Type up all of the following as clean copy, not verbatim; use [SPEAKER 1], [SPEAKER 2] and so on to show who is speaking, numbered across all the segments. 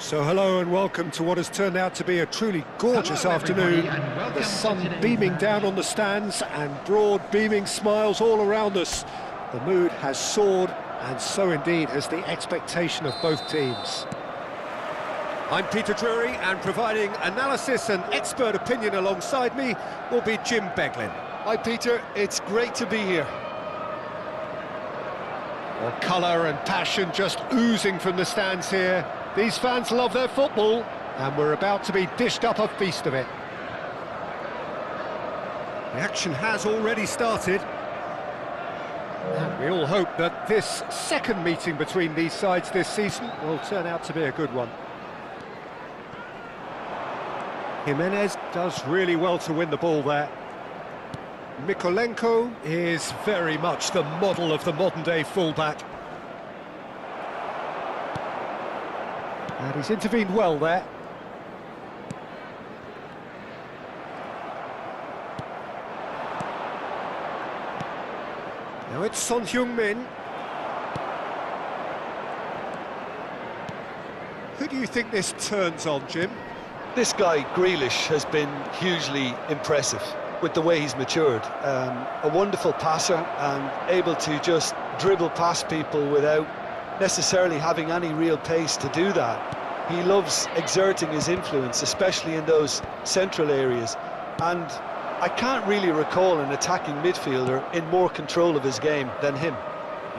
[SPEAKER 1] So hello and welcome to what has turned out to be a truly gorgeous afternoon. The sun beaming down on the stands and broad beaming smiles all around us. The mood has soared, and so indeed has the expectation of both teams. I'm Peter Drury, and providing analysis and expert opinion alongside me will be Jim Beglin.
[SPEAKER 2] Hi Peter, it's great to be here.
[SPEAKER 1] Well, colour and passion just oozing from the stands here. These fans love their football, and we're about to be dished up a feast of it. The action has already started. And we all hope that this second meeting between these sides this season will turn out to be a good one. Jimenez does really well to win the ball there. Mykolenko is very much the model of the modern-day fullback. And he's intervened well there. Now it's Son Heung-min. Who do you think this turns on, Jim?
[SPEAKER 2] This guy, Grealish, has been hugely impressive with the way he's matured. A wonderful passer and able to just dribble past people without necessarily having any real pace to do that. He loves exerting his influence, especially in those central areas, and I can't really recall an attacking midfielder in more control of his game than him.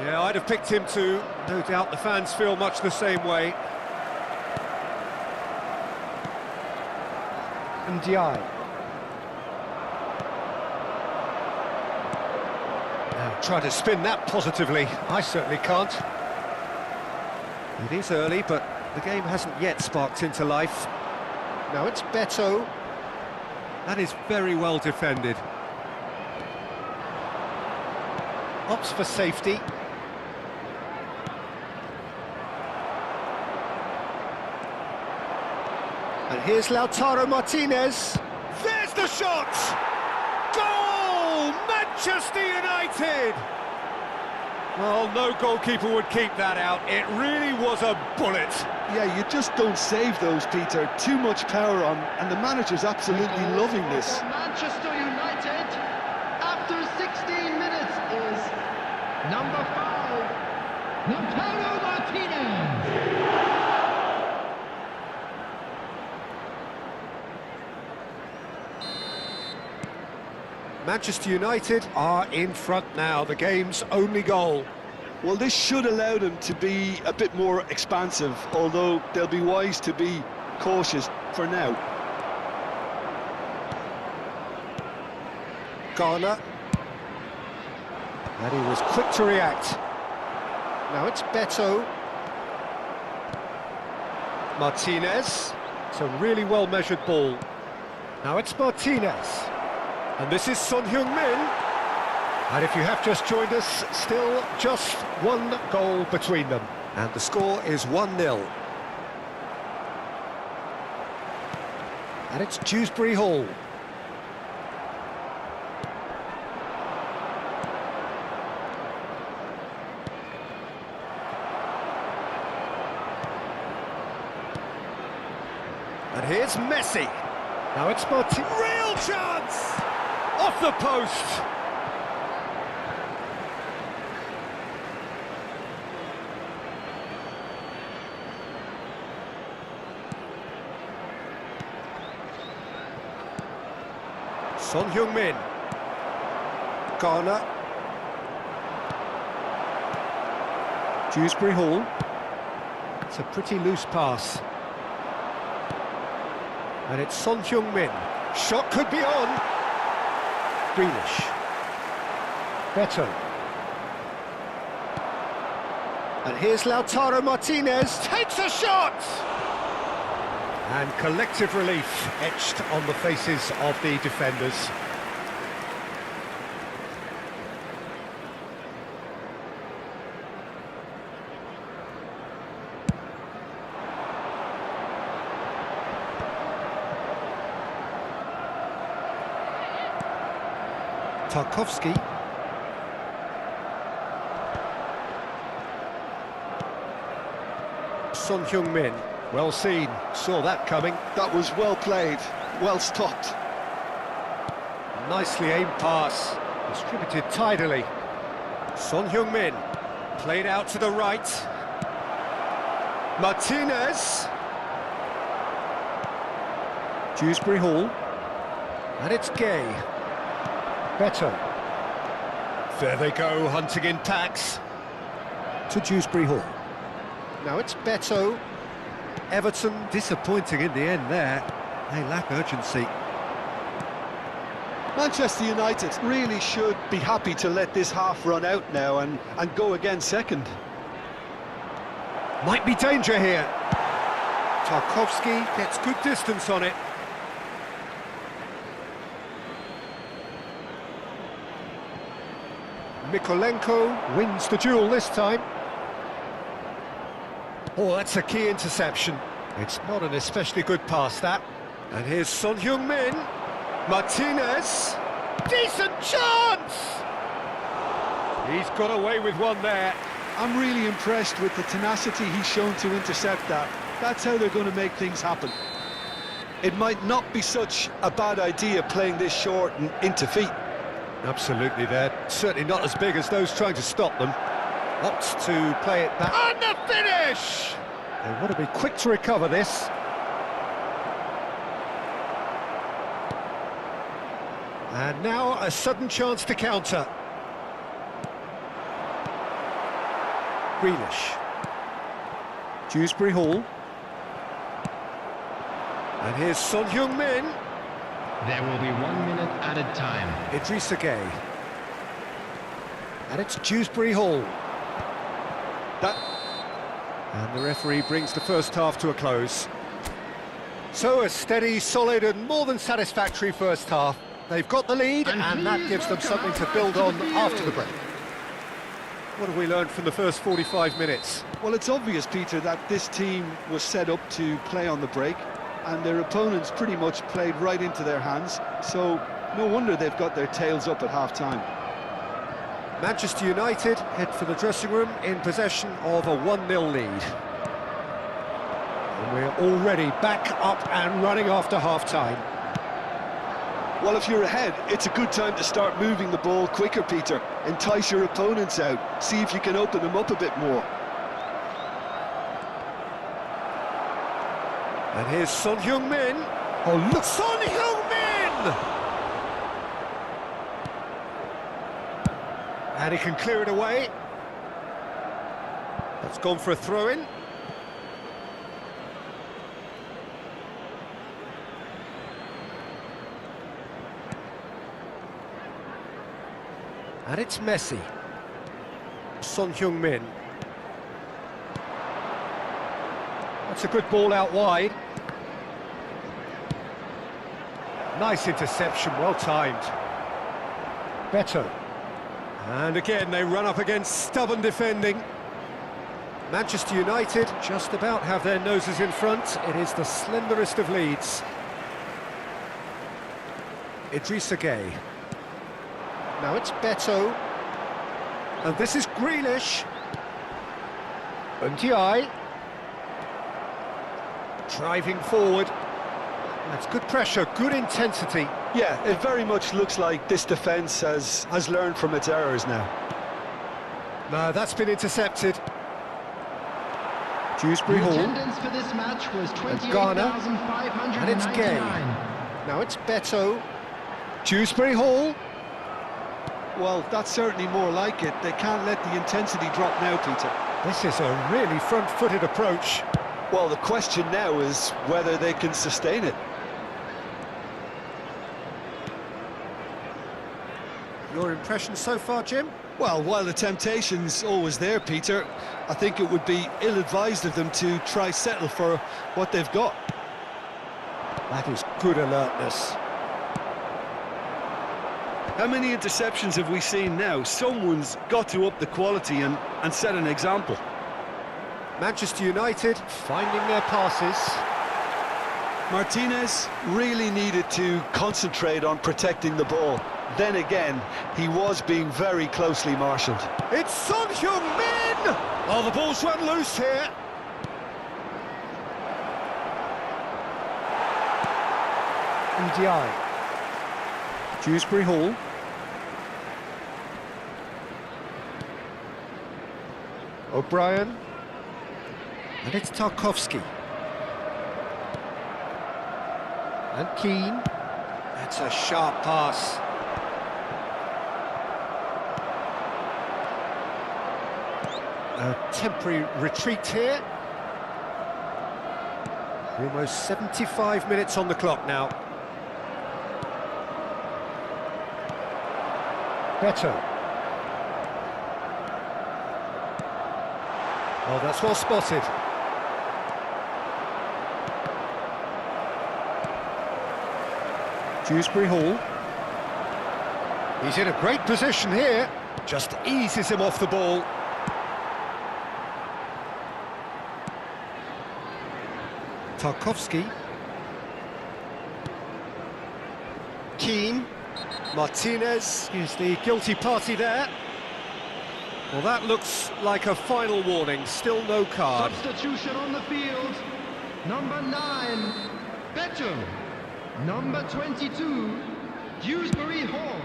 [SPEAKER 1] Yeah, I'd have picked him too. No doubt the fans feel much the same way. Ndiaye. Now try to spin that positively. I certainly can't. It is early, but the game hasn't yet sparked into life. Now it's Beto. That is very well defended. Opts for safety. And here's Lautaro Martinez. There's the shot! Goal! Manchester United! Well, no goalkeeper would keep that out. It really was a bullet.
[SPEAKER 2] Yeah, you just don't save those, Peter. Too much power on, and the manager's absolutely loving this.
[SPEAKER 3] Manchester United, after 16 minutes, is number 5, Lautaro Martinez.
[SPEAKER 1] Manchester United are in front now, the game's only goal.
[SPEAKER 2] Well, this should allow them to be a bit more expansive, although they'll be wise to be cautious for now.
[SPEAKER 1] Garner. And he was quick to react. Now it's Beto. Martinez. It's a really well-measured ball. Now it's Martinez. And this is Son Heung-min. And if you have just joined us, still just one goal between them. And the score is 1-0. And it's Dewsbury Hall. And here's Messi. Now it's Martin. Real chance! Off the post! Son Heung-min. Garner. Dewsbury Hall. It's a pretty loose pass. And it's Son Heung-min. Shot could be on. Grealish. Beto. And here's Lautaro Martinez. Takes a shot! And collective relief etched on the faces of the defenders. Tarkowski. Son Heung-min. Well seen, saw that coming.
[SPEAKER 2] That was well played, well stopped.
[SPEAKER 1] Nicely aimed pass, distributed tidily. Son Heung-min, played out to the right. Martinez. Dewsbury Hall. And it's Gay. Beto. There they go, hunting in packs. To Dewsbury Hall. Now it's Beto. Everton disappointing in the end there. They lack urgency.
[SPEAKER 2] Manchester United really should be happy to let this half run out now and go again second.
[SPEAKER 1] Might be danger here. Tarkowski gets good distance on it. Mikolenko wins the duel this time. Oh, that's a key interception. It's not an especially good pass, that. And here's Son Heung-min. Martinez. Decent chance! He's got away with one there.
[SPEAKER 2] I'm really impressed with the tenacity he's shown to intercept that. That's how they're going to make things happen. It might not be such a bad idea playing this short and into feet.
[SPEAKER 1] Absolutely, they're certainly not as big as those trying to stop them. Opts to play it back. And the finish! They want to be quick to recover this. And now a sudden chance to counter. Grealish. Dewsbury Hall. And here's Son Heung-min.
[SPEAKER 3] There will be 1 minute added time.
[SPEAKER 1] Idrissa Gay. And it's Dewsbury Hall. And the referee brings the first half to a close. So a steady, solid and more than satisfactory first half. They've got the lead and that gives them something to build on after the break. What have we learned from the first 45 minutes?
[SPEAKER 2] Well, it's obvious, Peter, that this team was set up to play on the break and their opponents pretty much played right into their hands, so no wonder they've got their tails up at half-time.
[SPEAKER 1] Manchester United head for the dressing room in possession of a 1-0 lead. And we're already back up and running after half-time.
[SPEAKER 2] Well, if you're ahead, it's a good time to start moving the ball quicker, Peter. Entice your opponents out, see if you can open them up a bit more.
[SPEAKER 1] And here's Son Heung-min. Oh, look! Son Heung-min! And he can clear it away. That's gone for a throw-in. And it's Messi. Son Heung-min. That's a good ball out wide. Nice interception, well timed. Beto. And again, they run up against stubborn defending. Manchester United just about have their noses in front. It is the slenderest of leads. Idrissa Gay. Now it's Beto. And this is Grealish. Ndiaye. Driving forward. That's good pressure, good intensity.
[SPEAKER 2] Yeah, it very much looks like this defence has learned from its errors now.
[SPEAKER 1] No, that's been intercepted. Dewsbury Hall.
[SPEAKER 3] Attendance for this match was 28,599.
[SPEAKER 1] And it's Gay. Now it's Beto. Dewsbury Hall.
[SPEAKER 2] Well, that's certainly more like it. They can't let the intensity drop now, Peter.
[SPEAKER 1] This is a really front-footed approach.
[SPEAKER 2] Well, the question now is whether they can sustain it.
[SPEAKER 1] Your impression so far, Jim?
[SPEAKER 2] Well, while the temptation's always there, Peter, I think it would be ill-advised of them to try settle for what they've got.
[SPEAKER 1] That is good alertness.
[SPEAKER 2] How many interceptions have we seen now? Someone's got to up the quality and set an example.
[SPEAKER 1] Manchester United finding their passes.
[SPEAKER 2] Martinez really needed to concentrate on protecting the ball. Then again, he was being very closely marshalled.
[SPEAKER 1] It's Son Heung-min! Oh, the ball's run loose here. DI. Dewsbury Hall. O'Brien. And it's Tarkowski. And Keane. That's a sharp pass. A temporary retreat here. Almost 75 minutes on the clock now. Beto. Oh, that's well spotted. Dewsbury Hall. He's in a great position here. Just eases him off the ball. Tarkowski. Keane. Martinez is the guilty party there. Well, that looks like a final warning. Still no card.
[SPEAKER 3] Substitution on the field. Number 9, Beto. Number 22, Dewsbury Hall.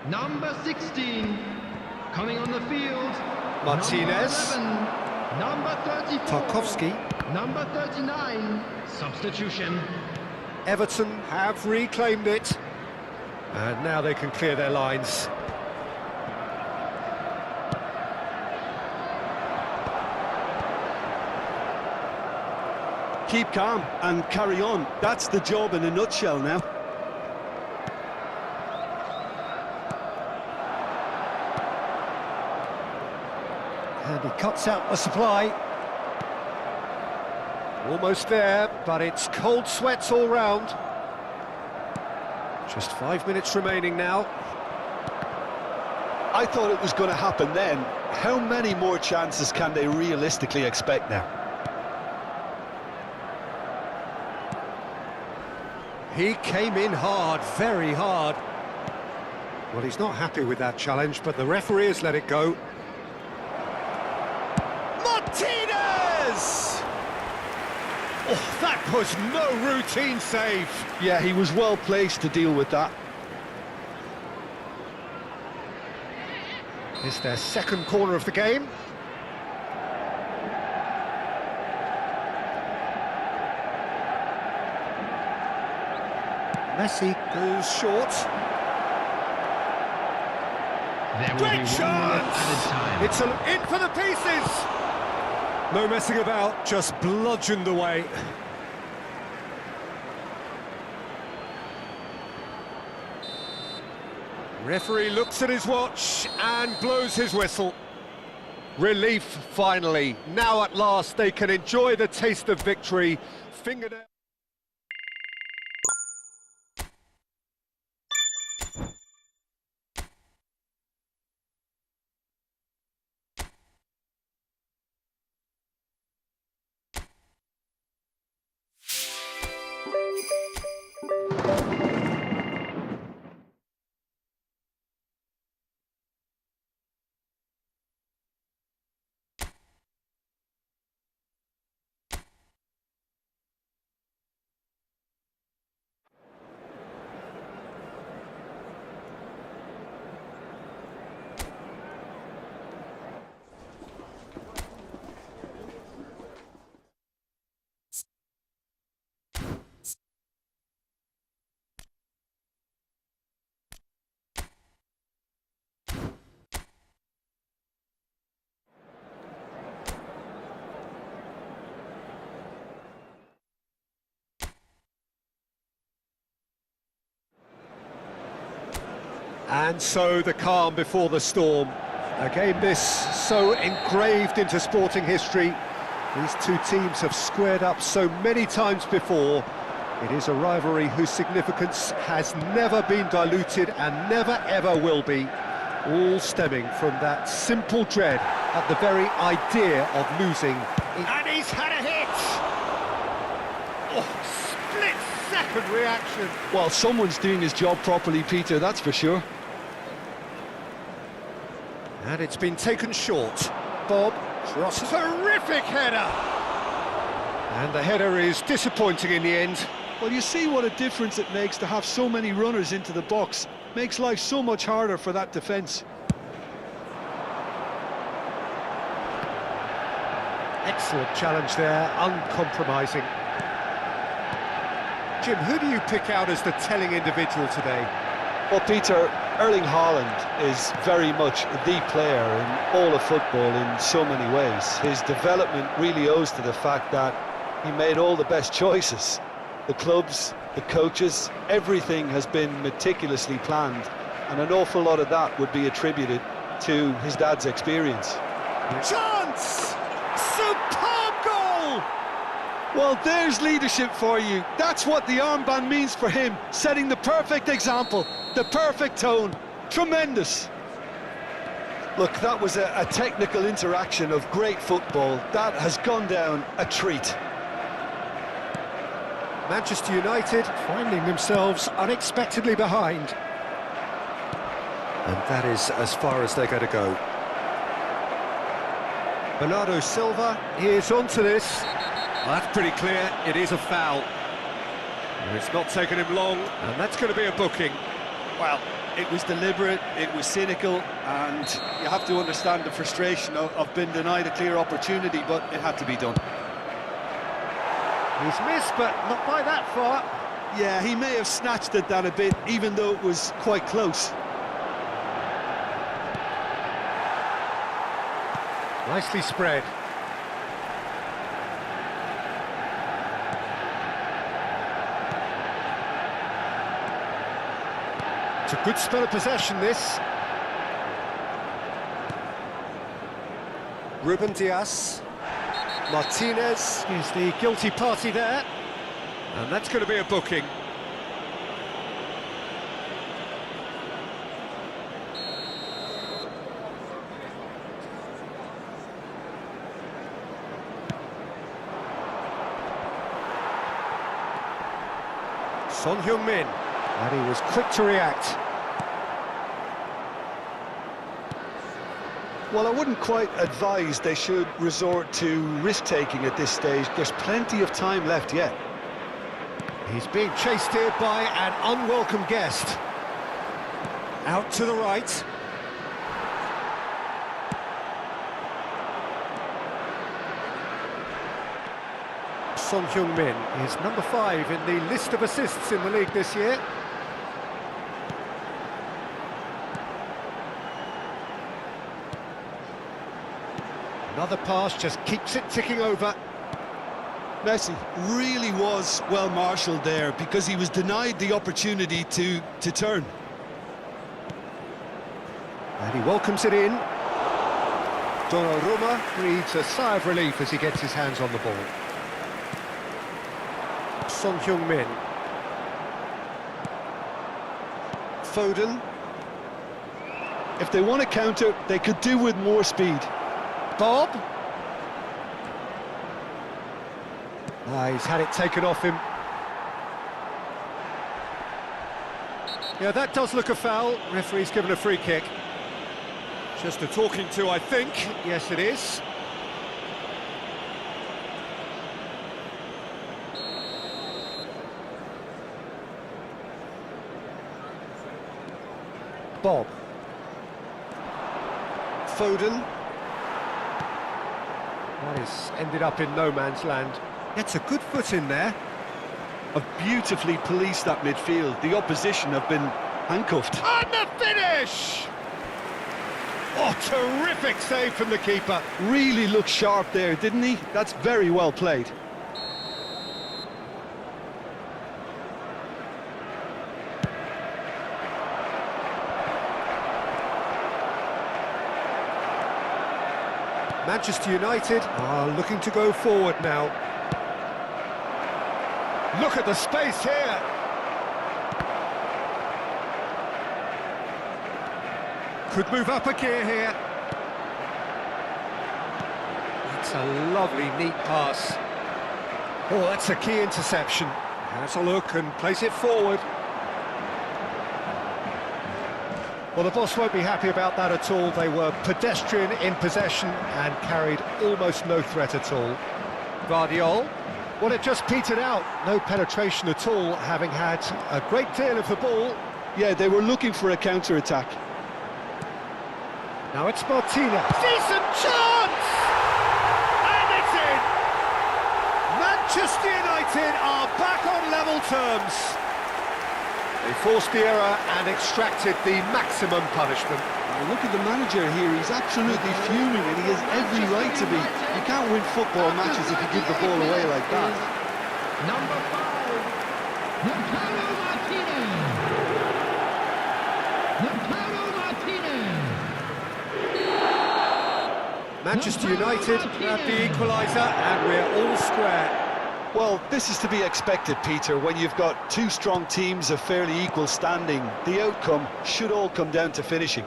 [SPEAKER 3] Number 16, coming on the field.
[SPEAKER 1] Martinez.
[SPEAKER 3] Number 11, number 34.
[SPEAKER 1] Tarkowski.
[SPEAKER 3] Number 39, substitution.
[SPEAKER 1] Everton have reclaimed it. And now they can clear their lines.
[SPEAKER 4] Keep calm and carry on. That's the job in a nutshell now.
[SPEAKER 1] And he cuts out the supply. Almost there, but it's cold sweats all round. Just 5 minutes remaining now.
[SPEAKER 2] I thought it was going to happen then. How many more chances can they realistically expect now?
[SPEAKER 1] He came in hard, very hard. Well, he's not happy with that challenge, but the referee has let it go. Martinez! Oh, that was no routine save.
[SPEAKER 2] Yeah, he was well placed to deal with that.
[SPEAKER 1] It's their second corner of the game. Messi goes short.
[SPEAKER 3] There will
[SPEAKER 1] Great
[SPEAKER 3] be 1
[SPEAKER 1] chance!
[SPEAKER 3] minute added time.
[SPEAKER 1] It's in for the pieces! No messing about, just bludgeoned away. Referee looks at his watch and blows his whistle. Relief, finally. Now at last they can enjoy the taste of victory. Fingernail. And so the calm before the storm. A game this so engraved into sporting history. These two teams have squared up so many times before. It is a rivalry whose significance has never been diluted and never ever will be. All stemming from that simple dread at the very idea of losing. And he's had a hit! Oh, split-second reaction.
[SPEAKER 2] Well, someone's doing his job properly, Peter, that's for sure.
[SPEAKER 1] And it's been taken short. Bob crosses, terrific header! And the header is disappointing in the end.
[SPEAKER 4] Well, you see what a difference it makes to have so many runners into the box. Makes life so much harder for that defence.
[SPEAKER 1] Excellent challenge there, uncompromising. Jim, who do you pick out as the telling individual today?
[SPEAKER 2] Well, Peter, Erling Haaland is very much the player in all of football in so many ways. His development really owes to the fact that he made all the best choices. The clubs, the coaches, everything has been meticulously planned, and an awful lot of that would be attributed to his dad's experience.
[SPEAKER 1] Chance! Superb goal!
[SPEAKER 4] Well, there's leadership for you. That's what the armband means for him, setting the perfect example, the perfect tone. Tremendous.
[SPEAKER 2] Look, that was a technical interaction of great football. That has gone down a treat.
[SPEAKER 1] Manchester United finding themselves unexpectedly behind. And that is as far as they're going to go. Bernardo Silva is onto this. Well, that's pretty clear, it is a foul. And it's not taken him long, and that's going to be a booking.
[SPEAKER 4] Well, it was deliberate, it was cynical, and you have to understand the frustration of being denied a clear opportunity, but it had to be done.
[SPEAKER 1] He's missed, but not by that far.
[SPEAKER 4] Yeah, he may have snatched at that a bit, even though it was quite close.
[SPEAKER 1] Nicely spread. It's a good spell of possession, this. Ruben Dias. Martinez is the guilty party there. And that's going to be a booking. Son Heung-min, and he was quick to react.
[SPEAKER 2] Well, I wouldn't quite advise they should resort to risk-taking at this stage. There's plenty of time left yet.
[SPEAKER 1] He's being chased here by an unwelcome guest. Out to the right. Son Heung-min is number 5 in the list of assists in the league this year. Another pass just keeps it ticking over.
[SPEAKER 4] Messi really was well marshalled there because he was denied the opportunity to turn.
[SPEAKER 1] And he welcomes it in. Donnarumma breathes a sigh of relief as he gets his hands on the ball. Son Heung-min. Foden.
[SPEAKER 4] If they want to counter, they could do with more speed.
[SPEAKER 1] Bob. He's had it taken off him. Yeah, that does look a foul. Referee's given a free kick. Just a talking to, I think. Yes, it is. Bob. Foden. That has ended up in no man's land. Gets a good foot in there.
[SPEAKER 4] Have beautifully policed that midfield. The opposition have been handcuffed.
[SPEAKER 1] And the finish! Oh, terrific save from the keeper.
[SPEAKER 4] Really looked sharp there, didn't he? That's very well played.
[SPEAKER 1] Manchester United are looking to go forward now. Look at the space here. Could move up a gear here. That's a lovely, neat pass. Oh, that's a key interception. Has a look and plays it forward. Well, the boss won't be happy about that at all. They were pedestrian in possession and carried almost no threat at all. Guardiola. Well, it just petered out. No penetration at all, having had a great deal of the ball.
[SPEAKER 4] Yeah, they were looking for a counter-attack.
[SPEAKER 1] Now it's Martinez. Decent chance! And it's in! Manchester United are back on level terms. They forced the error and extracted the maximum punishment.
[SPEAKER 4] Now look at the manager here, he's absolutely fuming and he has every right to be. You can't win football matches if you give the ball away like that.
[SPEAKER 3] Number 5, Lautaro Martinez. Lautaro Martinez.
[SPEAKER 1] Manchester United have the equaliser and we're all square.
[SPEAKER 2] Well, this is to be expected, Peter. When you've got two strong teams of fairly equal standing, the outcome should all come down to finishing.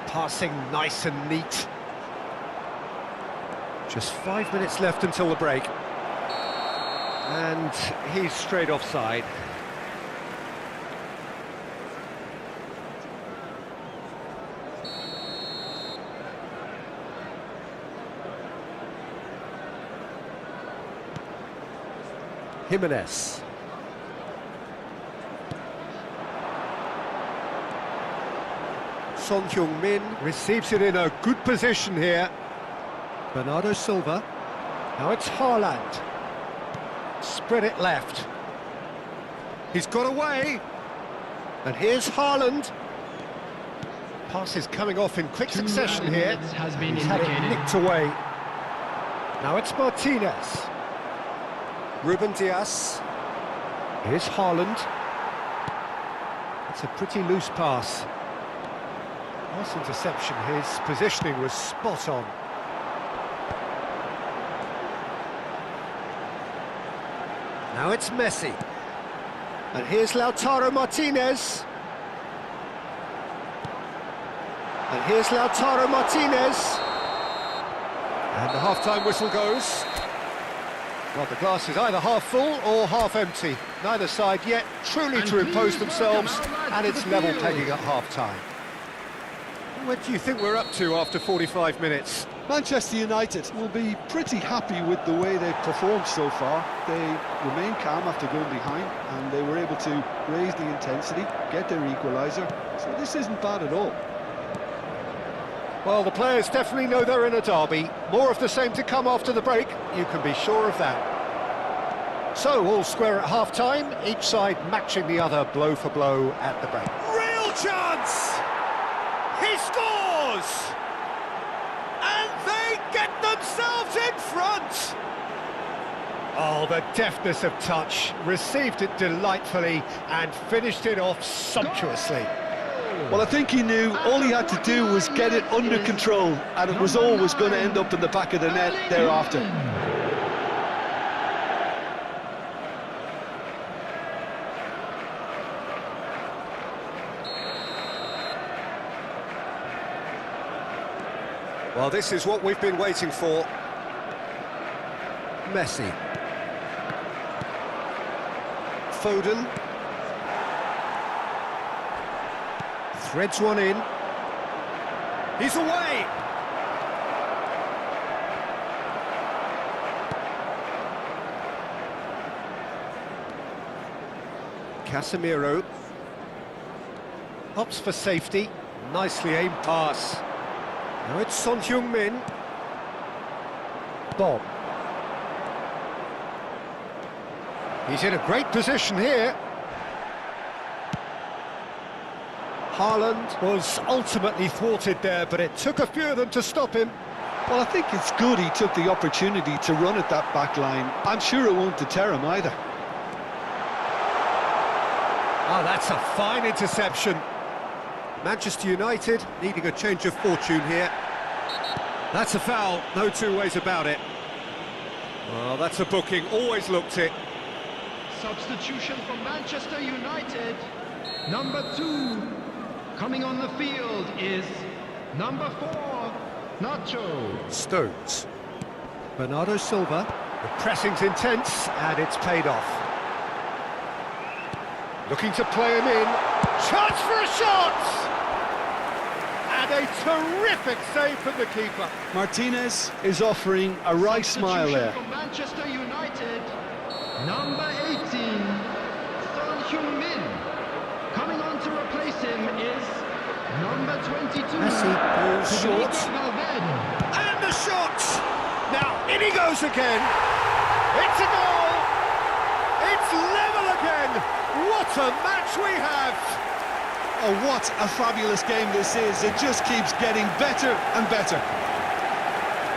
[SPEAKER 1] Passing nice and neat. Just 5 minutes left until the break. And he's straight offside. Jimenez. Son Heung-min receives it in a good position here. Bernardo Silva. Now it's Haaland. Spread it left. He's got away. And here's Haaland. Pass is coming off in quick succession here. He's had it nicked away. Now it's Martinez. Ruben Dias. Here's Haaland. It's a pretty loose pass. Nice interception. His positioning was spot on. Now it's Messi. And here's Lautaro Martinez. And here's Lautaro Martinez. And the half-time whistle goes. Well, the glass is either half full or half empty. Neither side yet truly to impose themselves, and it's level pegging at half-time. What do you think we're up to after 45 minutes?
[SPEAKER 4] Manchester United will be pretty happy with the way they've performed so far. They remain calm after going behind, and they were able to raise the intensity, get their equaliser. So this isn't bad at all.
[SPEAKER 1] Well, the players definitely know they're in a derby. More of the same to come after the break, you can be sure of that. So, all square at half-time, each side matching the other blow for blow at the break. Real chance! He scores! And they get themselves in front! Oh, the deftness of touch, received it delightfully and finished it off sumptuously.
[SPEAKER 4] Well, I think he knew all he had to do was get it under control, and it was always going to end up in the back of the net thereafter.
[SPEAKER 1] Well, this is what we've been waiting for. Messi. Foden. Threads one in. He's away! Casemiro. Opts for safety. Nicely aimed pass. Now it's Son Heung-min. Bob. He's in a great position here. Haaland was ultimately thwarted there, but it took a few of them to stop him.
[SPEAKER 4] Well, I think it's good he took the opportunity to run at that back line. I'm sure it won't deter him either.
[SPEAKER 1] Oh, that's a fine interception. Manchester United needing a change of fortune here. That's a foul, no two ways about it. Well, that's a booking, always looked it.
[SPEAKER 3] Substitution for Manchester United. Number 2, coming on the field is number 4, Nacho.
[SPEAKER 1] Stones. Bernardo Silva. The pressing's intense, and it's paid off. Looking to play him in. Chance for a shot! And And a terrific save from the keeper.
[SPEAKER 4] Martinez is offering a right smile there.
[SPEAKER 3] For Manchester United, number 18, Son Heung-min. Coming on to replace him is number 22.
[SPEAKER 1] Messi goes short.
[SPEAKER 3] Valverde.
[SPEAKER 1] And the shot! Now, in he goes again. It's a goal! It's level again! What a match we have!
[SPEAKER 4] Oh, what a fabulous game this is. It just keeps getting better and better.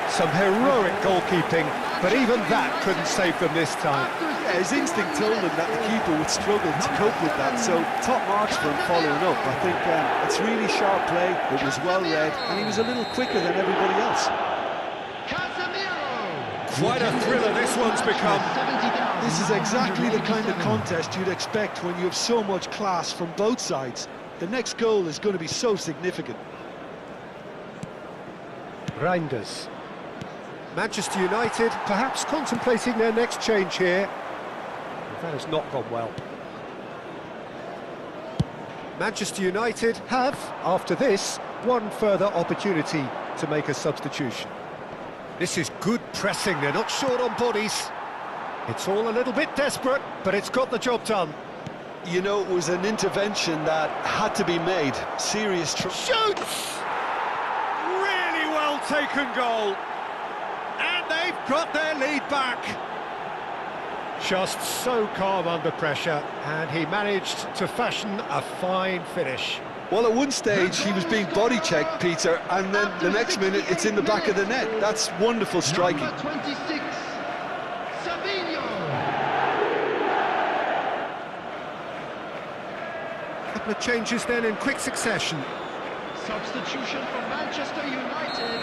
[SPEAKER 1] Some heroic goalkeeping, but even that couldn't save them this time.
[SPEAKER 4] Yeah, his instinct told him that the keeper would struggle to cope with that, so top marks for him following up. I think it's really sharp play, it was well read, and he was a little quicker than everybody else.
[SPEAKER 1] Quite a thriller this one's become.
[SPEAKER 4] This is exactly the kind of contest you'd expect when you have so much class from both sides. The next goal is going to be so significant.
[SPEAKER 1] Reinders. Manchester United perhaps contemplating their next change here. That has not gone well. Manchester United have, after this, one further opportunity to make a substitution. This is good pressing, they're not short on bodies. It's all a little bit desperate, but it's got the job done.
[SPEAKER 2] You know, it was an intervention that had to be made. Serious
[SPEAKER 1] Shoots! Really well taken goal. And they've got their lead back. Just so calm under pressure, and he managed to fashion a fine finish.
[SPEAKER 2] Well, at one stage he was being body-checked, Peter, and then the next minute it's in the back of the net. That's wonderful striking.
[SPEAKER 3] Number 26, Savinho.
[SPEAKER 1] Couple of changes then in quick succession.
[SPEAKER 3] Substitution for Manchester United,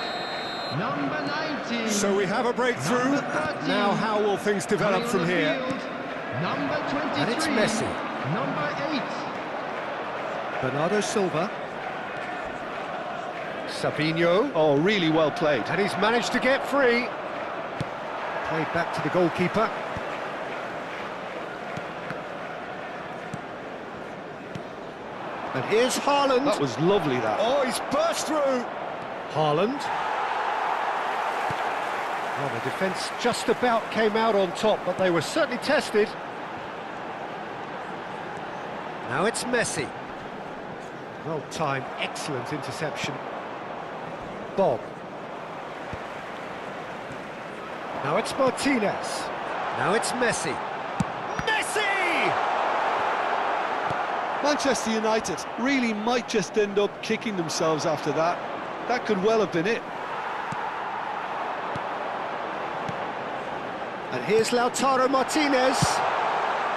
[SPEAKER 3] number 19.
[SPEAKER 1] So we have a breakthrough.
[SPEAKER 3] Number 13.
[SPEAKER 1] Now how will things develop
[SPEAKER 3] Coming
[SPEAKER 1] from
[SPEAKER 3] on the
[SPEAKER 1] here?
[SPEAKER 3] field, number 23.
[SPEAKER 1] And it's Messi.
[SPEAKER 3] Number 8.
[SPEAKER 1] Bernardo Silva. Savinho.
[SPEAKER 4] Oh, really well played.
[SPEAKER 1] And he's managed to get free. Played back to the goalkeeper. And here's Haaland.
[SPEAKER 4] That was lovely, that.
[SPEAKER 1] Oh, he's burst through. Haaland. Well, the defence just about came out on top, but they were certainly tested. Now it's Messi. Well timed, excellent interception. Bob. Now it's Martinez. Now it's Messi. Messi!
[SPEAKER 4] Manchester United really might just end up kicking themselves after that. That could well have been it.
[SPEAKER 1] And here's Lautaro Martinez.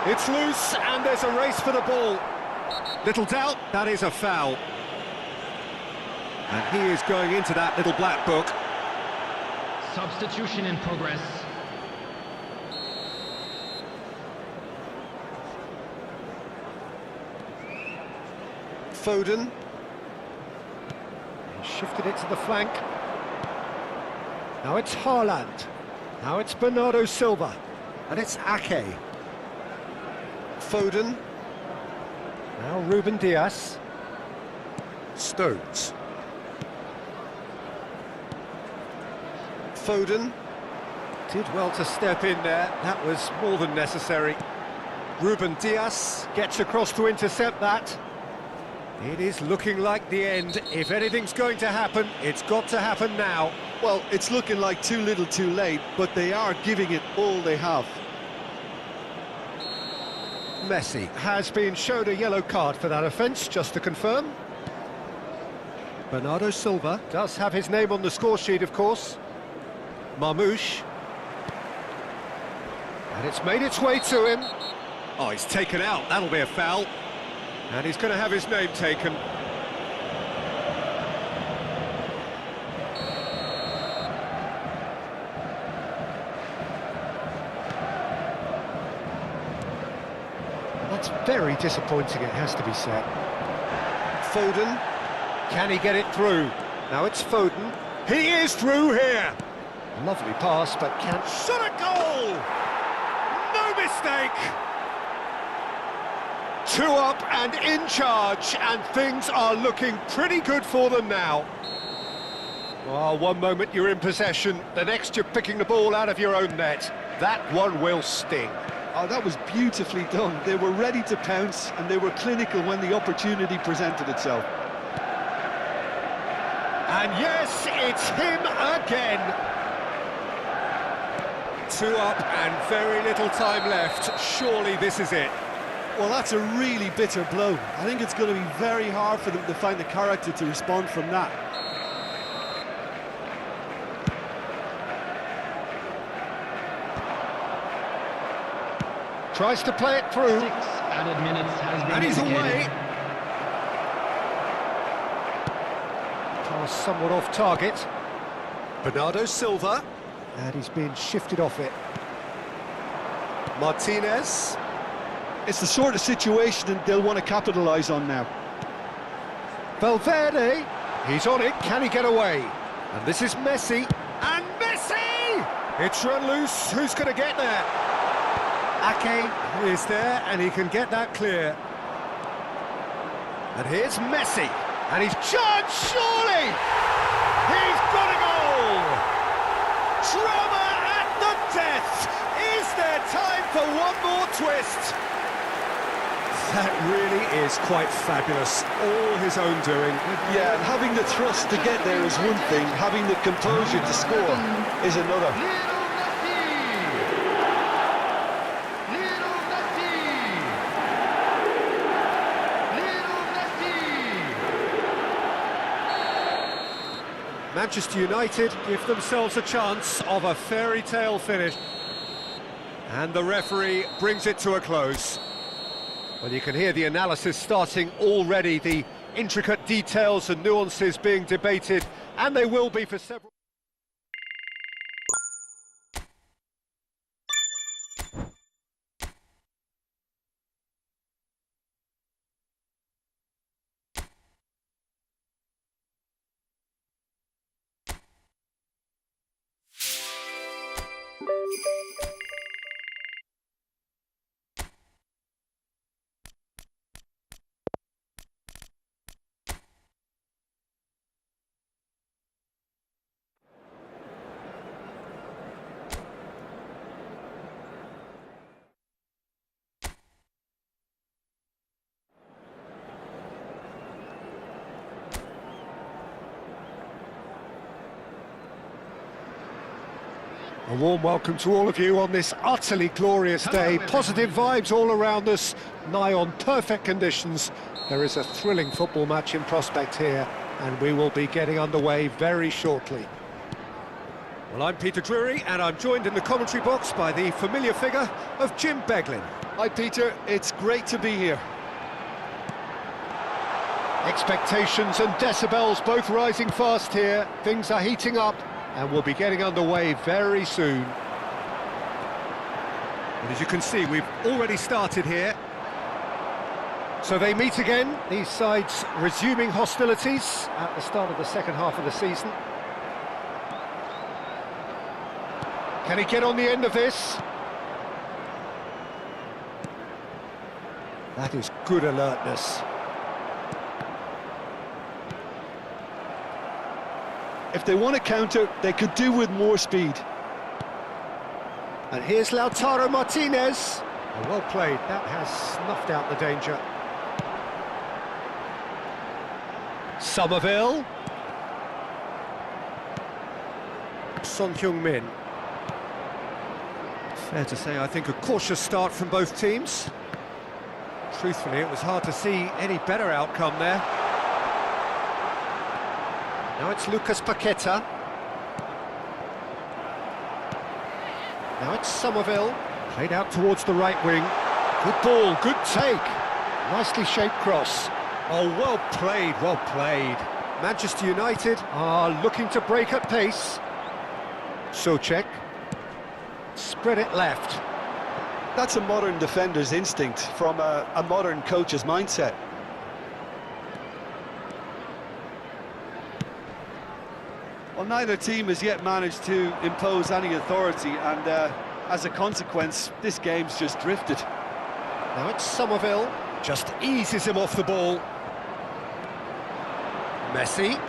[SPEAKER 1] It's loose, and there's a race for the ball. Little doubt, that is a foul. And he is going into that little black book.
[SPEAKER 3] Substitution in progress.
[SPEAKER 1] Foden. He shifted it to the flank. Now it's Haaland. Now it's Bernardo Silva. And it's Ake. Foden. Now Ruben Dias. Stones. Foden. Did well to step in there. That was more than necessary. Ruben Dias gets across to intercept that. It is looking like the end. If anything's going to happen, it's got to happen now.
[SPEAKER 4] Well, it's looking like too little too late, but they are giving it all they have.
[SPEAKER 1] Messi has been shown a yellow card for that offence, just to confirm. Bernardo Silva does have his name on the score sheet, of course. Marmouche. And it's made its way to him. Oh, he's taken out. That'll be a foul. And he's going to have his name taken. That's very disappointing, it has to be said. Foden. Can he get it through? Now it's Foden. He is through here. Lovely pass, but can't... Shot a goal! No mistake! 2 up and in charge, and things are looking pretty good for them now. Well, one moment you're in possession, the next you're picking the ball out of your own net. That one will sting.
[SPEAKER 4] Oh, that was beautifully done. They were ready to pounce, and they were clinical when the opportunity presented itself.
[SPEAKER 1] And yes, it's him again. 2 up and very little time left. Surely this is it.
[SPEAKER 4] Well, that's a really bitter blow. I think it's going to be very hard for them to find the character to respond from that.
[SPEAKER 1] Tries to play it through.
[SPEAKER 3] 6 added minutes has been
[SPEAKER 1] And he's
[SPEAKER 3] indicated.
[SPEAKER 1] away. Pass somewhat off target. Bernardo Silva. And he's been shifted off it. Martinez.
[SPEAKER 4] It's the sort of situation that they'll want to capitalise on now.
[SPEAKER 1] Valverde. He's on it. Can he get away? And this is Messi. And Messi! It's run loose. Who's going to get there? Ake is there, and he can get that clear. And here's Messi. And he's charged, surely! He's got a goal! Drama at the death! Is there time for one more twist? That really is quite fabulous. All his own doing.
[SPEAKER 2] Yeah, and having the thrust to get there is one thing, having the composure to score is another.
[SPEAKER 1] Manchester United give themselves a chance of a fairy tale finish. And the referee brings it to a close. Well, you can hear the analysis starting already, the intricate details and nuances being debated, and they will be for several... A warm welcome to all of you on this utterly glorious day. Positive vibes all around us, nigh on perfect conditions. There is a thrilling football match in prospect here, and we will be getting underway very shortly. Well, I'm Peter Drury, and I'm joined in the commentary box by the familiar figure of Jim Beglin.
[SPEAKER 4] Hi, Peter. It's great to be here.
[SPEAKER 1] Expectations and decibels both rising fast here. Things are heating up, and we'll be getting underway very soon. And as you can see, we've already started here. So they meet again, these sides resuming hostilities at the start of the second half of the season. Can he get on the end of this? That is good alertness.
[SPEAKER 4] If they want to counter, they could do with more speed.
[SPEAKER 1] And here's Lautaro Martinez. Oh, well played, that has snuffed out the danger. Somerville. Son Heung-min. Fair to say, I think a cautious start from both teams. Truthfully, it was hard to see any better outcome there. Now it's Lucas Paqueta. Now it's Somerville. Played out towards the right wing. Good ball, good take. Nicely shaped cross. Oh, well played, well played. Manchester United are looking to break at pace. Souček. Spread it left.
[SPEAKER 2] That's a modern defender's instinct from a modern coach's mindset.
[SPEAKER 4] Well, neither team has yet managed to impose any authority, and as a consequence, this game's just drifted.
[SPEAKER 1] Now it's Somerville. Just eases him off the ball. Messi.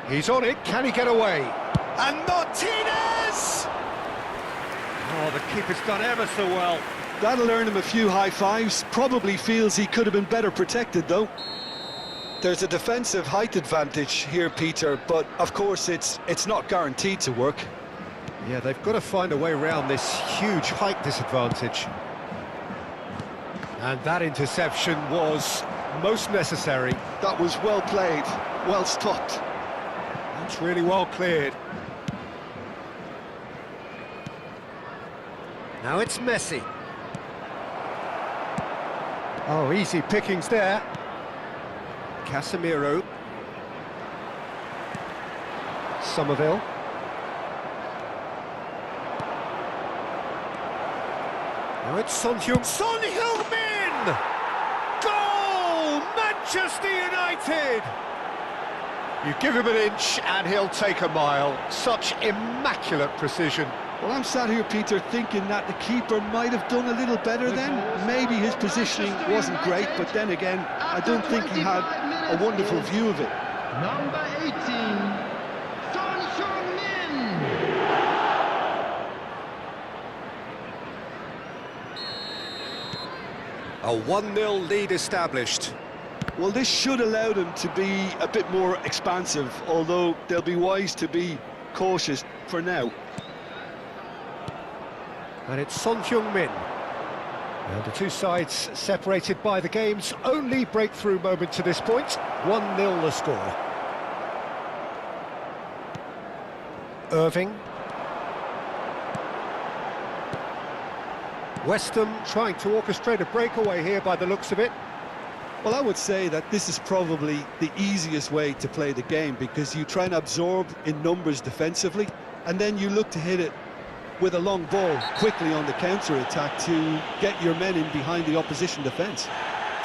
[SPEAKER 1] He's on it, can he get away? And Martinez! Oh, the keeper's done ever so well.
[SPEAKER 4] That'll earn him a few high fives. Probably feels he could have been better protected, though.
[SPEAKER 2] There's a defensive height advantage here, Peter, but of course it's not guaranteed to work.
[SPEAKER 1] Yeah, they've got to find a way around this huge height disadvantage. And that interception was most necessary.
[SPEAKER 4] That was well played, well stopped.
[SPEAKER 1] That's really well cleared. Now it's Messi. Oh, easy pickings there. Casemiro. Somerville. Now it's Son Heung-min! Goal! Manchester United! You give him an inch and he'll take a mile. Such immaculate precision.
[SPEAKER 4] Well, I'm sat here, Peter, thinking that the keeper might have done a little better then. Maybe his positioning wasn't great, but then again, I don't think he had a wonderful view of it.
[SPEAKER 3] Number 18, Son Heung-min.
[SPEAKER 1] A 1-0 lead established.
[SPEAKER 4] Well, this should allow them to be a bit more expansive, although they'll be wise to be cautious for now.
[SPEAKER 1] And it's Son Heung-min. And the two sides separated by the game's only breakthrough moment to this point. 1-0 the score. Irving. West Ham trying to orchestrate a breakaway here by the looks of it.
[SPEAKER 4] Well, I would say that this is probably the easiest way to play the game, because you try and absorb in numbers defensively, and then you look to hit it with a long ball quickly on the counter-attack to get your men in behind the opposition defence.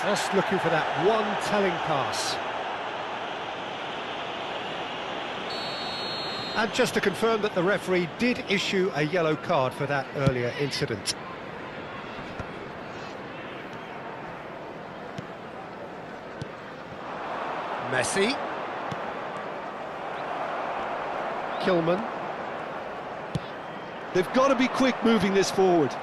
[SPEAKER 1] Just looking for that one telling pass. And just to confirm that the referee did issue a yellow card for that earlier incident. Messi. Kilman.
[SPEAKER 4] They've got to be quick moving this forward.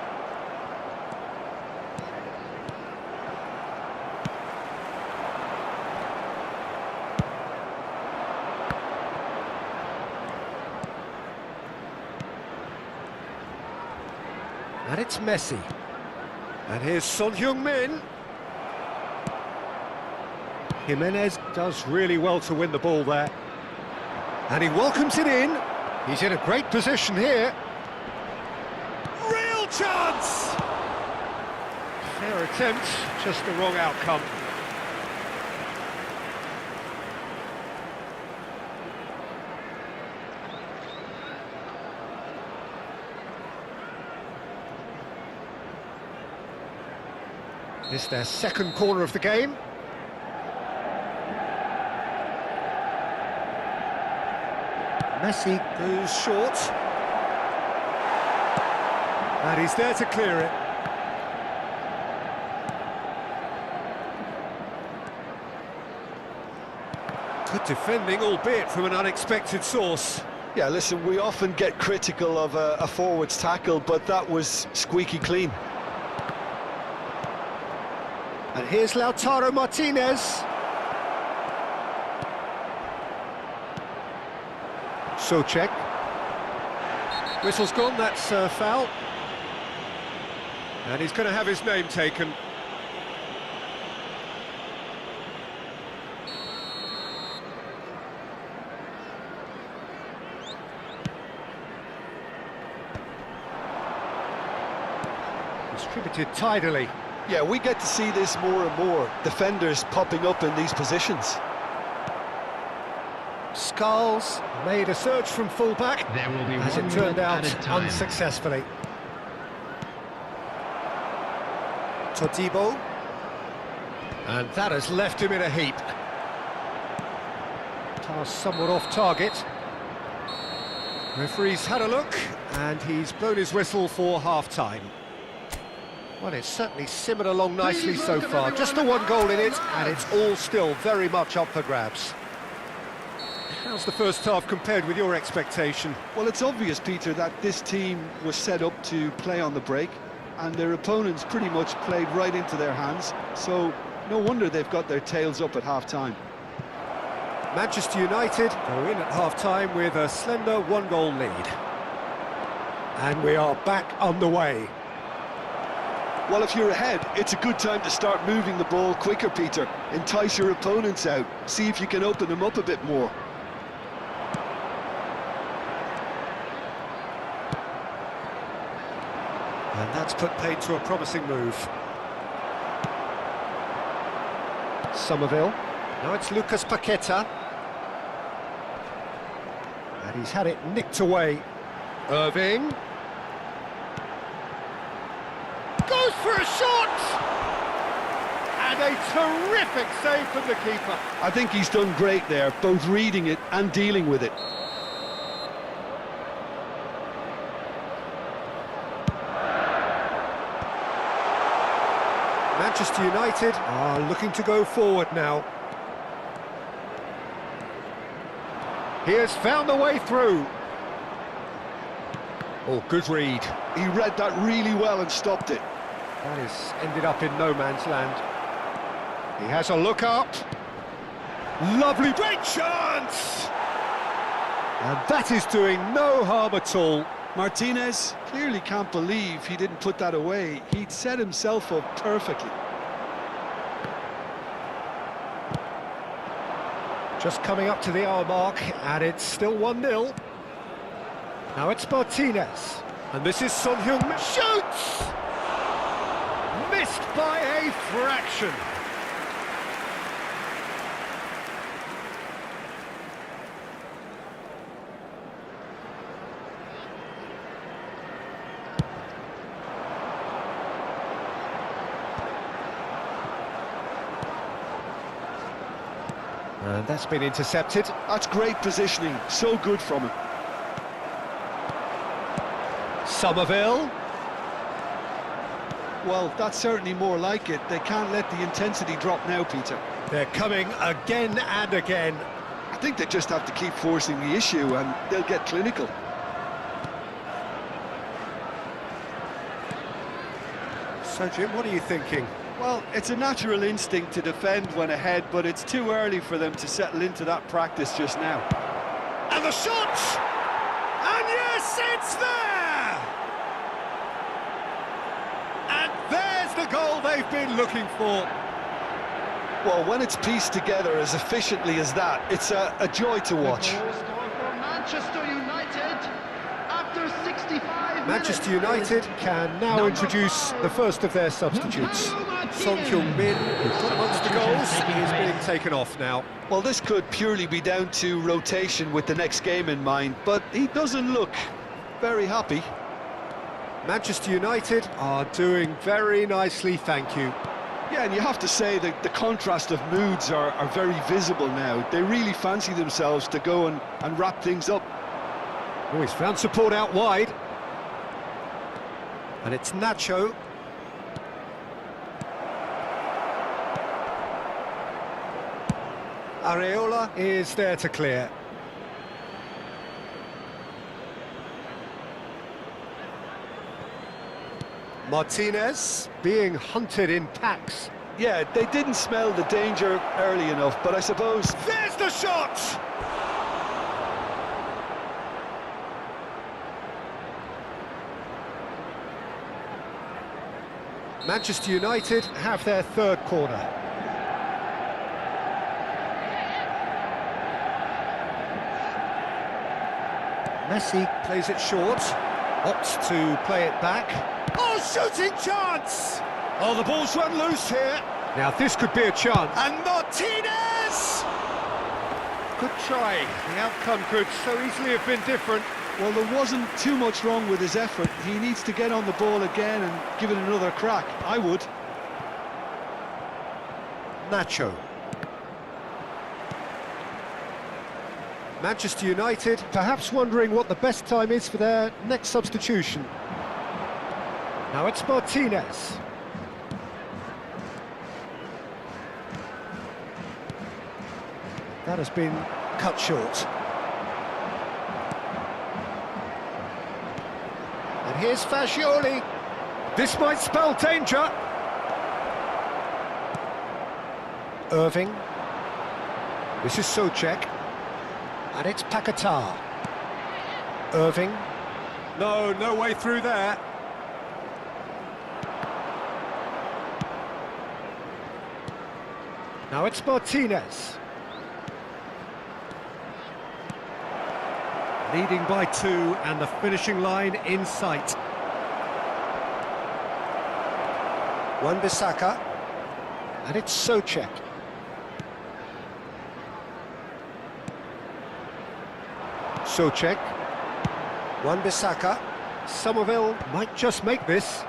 [SPEAKER 1] And it's Messi. And here's Son Heung-min. Jimenez does really well to win the ball there. And he welcomes it in. He's in a great position here. Real chance! Fair attempt, just the wrong outcome. It's their second corner of the game. Messi goes short. And he's there to clear it. Good defending, albeit from an unexpected source.
[SPEAKER 2] Yeah, listen, we often get critical of a forward's tackle, but that was squeaky clean.
[SPEAKER 1] And here's Lautaro Martinez. Souček. Whistle's gone, that's a foul. And he's going to have his name taken. Distributed tidily.
[SPEAKER 2] Yeah, we get to see this more and more. Defenders popping up in these positions.
[SPEAKER 1] Skulls made a surge from fullback,
[SPEAKER 3] There will be
[SPEAKER 1] as it
[SPEAKER 3] one
[SPEAKER 1] turned
[SPEAKER 3] minute
[SPEAKER 1] out
[SPEAKER 3] at a time.
[SPEAKER 1] unsuccessfully. Todibo. And that has left him in a heap. Pass somewhat off target. Referee's had a look, and he's blown his whistle for half-time. Well, it's certainly simmered along nicely so far. Just the one goal in it, and it's all still very much up for grabs. How's the first half compared with your expectation?
[SPEAKER 4] Well, it's obvious, Peter, that this team was set up to play on the break, and their opponents pretty much played right into their hands, so no wonder they've got their tails up at half-time.
[SPEAKER 1] Manchester United go in at half-time with a slender one-goal lead. And we are back underway.
[SPEAKER 4] Well, if you're ahead, it's a good time to start moving the ball quicker, Peter. Entice your opponents out, see if you can open them up a bit more.
[SPEAKER 1] And that's put paid to a promising move. Somerville. Now it's Lucas Paqueta. And he's had it nicked away. Irving. Goes for a shot! And a terrific save from the keeper.
[SPEAKER 4] I think he's done great there, both reading it and dealing with it.
[SPEAKER 1] Manchester United are looking to go forward now. He has found a way through. Oh, good read.
[SPEAKER 4] He read that really well and stopped it.
[SPEAKER 1] That has ended up in no man's land. He has a look up. Lovely, great chance! And that is doing no harm at all.
[SPEAKER 4] Martinez clearly can't believe he didn't put that away. He'd set himself up perfectly.
[SPEAKER 1] Just coming up to the hour mark, and it's still 1-0. Now it's Martinez. And this is Son Heung-min. Shoots! Missed by a fraction. And that's been intercepted.
[SPEAKER 4] That's great positioning, so good from him.
[SPEAKER 1] Somerville.
[SPEAKER 4] Well, that's certainly more like it. They can't let the intensity drop now, Peter.
[SPEAKER 1] They're coming again and again.
[SPEAKER 4] I think they just have to keep forcing the issue and they'll get clinical.
[SPEAKER 1] So, Jim, what are you thinking?
[SPEAKER 4] Well, it's a natural instinct to defend when ahead, but it's too early for them to settle into that practice just now.
[SPEAKER 1] And the shot! And yes, it's there! And there's the goal they've been looking for.
[SPEAKER 4] Well, when it's pieced together as efficiently as that, it's a joy to watch.
[SPEAKER 3] The goal scored for Manchester United after 65
[SPEAKER 1] Manchester
[SPEAKER 3] minutes.
[SPEAKER 1] United can now introduce the first of their substitutes. Son Heung-min, amongst the goals, is being taken off now.
[SPEAKER 4] Well, this could purely be down to rotation with the next game in mind, but he doesn't look very happy.
[SPEAKER 1] Manchester United are doing very nicely, thank you.
[SPEAKER 4] Yeah, and you have to say that the contrast of moods are very visible now. They really fancy themselves to go and wrap things up.
[SPEAKER 1] Oh, he's found support out wide. And it's Nacho. Areola is there to clear. Martinez being hunted in packs.
[SPEAKER 4] Yeah, they didn't smell the danger early enough, but I suppose...
[SPEAKER 1] There's the shot! Manchester United have their third corner. Messi plays it short, opts to play it back. Oh, shooting chance! Oh, the ball's run loose here. Now this could be a chance. And Martinez! Good try. The outcome could so easily have been different.
[SPEAKER 4] Well, there wasn't too much wrong with his effort. He needs to get on the ball again and give it another crack. I would.
[SPEAKER 1] Nacho. Manchester United perhaps wondering what the best time is for their next substitution. Now it's Martinez. That has been cut short. And here's Fascioli. This might spell danger. Irving. This is Souček. And it's Paquetá. Irving. No way through there. Now it's Martinez. Leading by 2 and the finishing line in sight. Wan-Bissaka. And it's Souček. Souček. Wan-Bissaka. Somerville might just make this.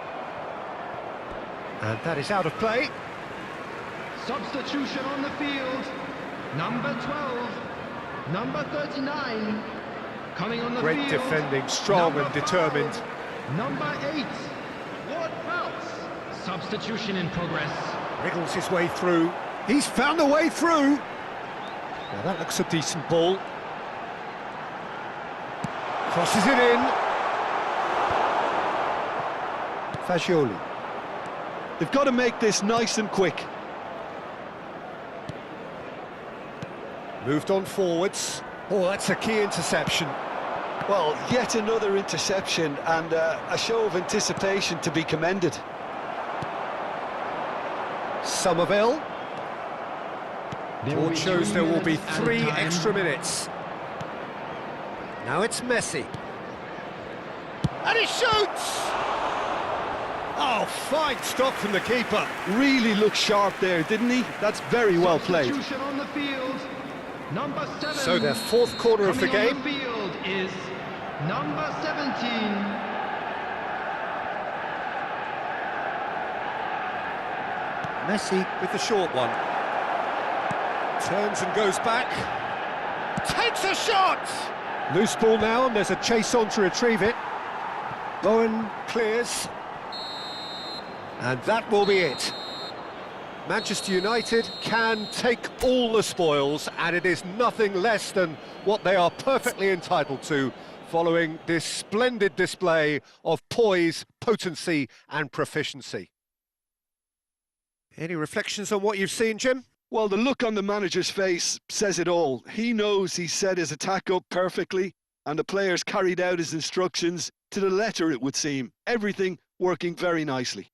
[SPEAKER 1] And that is out of play.
[SPEAKER 3] Substitution on the field. Number 12. Number 39. Coming on the
[SPEAKER 1] Great
[SPEAKER 3] field.
[SPEAKER 1] defending, strong and determined.
[SPEAKER 3] Number 8. Ward Prowse. Substitution in progress.
[SPEAKER 1] Wriggles his way through. He's found a way through. Now that looks a decent ball. Crosses it in. Fascioli.
[SPEAKER 4] They've got to make this nice and quick.
[SPEAKER 1] Moved on forwards. Oh, that's a key interception.
[SPEAKER 2] Well, yet another interception and a show of anticipation to be commended.
[SPEAKER 1] Somerville.
[SPEAKER 3] There will
[SPEAKER 1] Board
[SPEAKER 3] be
[SPEAKER 1] shows
[SPEAKER 3] 3
[SPEAKER 1] there will be
[SPEAKER 3] minutes added
[SPEAKER 1] 3
[SPEAKER 3] time.
[SPEAKER 1] extra minutes. Now it's Messi. And he shoots! Oh, fine stop from the keeper.
[SPEAKER 4] Really looked sharp there, didn't he? That's very well played.
[SPEAKER 3] Substitution on the field. Number 7.
[SPEAKER 1] So their 4th corner of the
[SPEAKER 3] Coming
[SPEAKER 1] game.
[SPEAKER 3] on the field is number 17.
[SPEAKER 1] Messi with the short one. Turns and goes back. Takes a shot! Loose ball now, and there's a chase on to retrieve it. Bowen clears. And that will be it. Manchester United can take all the spoils, and it is nothing less than what they are perfectly entitled to, following this splendid display of poise, potency and proficiency. Any reflections on what you've seen, Jim?
[SPEAKER 4] Well, the look on the manager's face says it all. He knows he set his attack up perfectly, and the players carried out his instructions to the letter, it would seem. Everything working very nicely.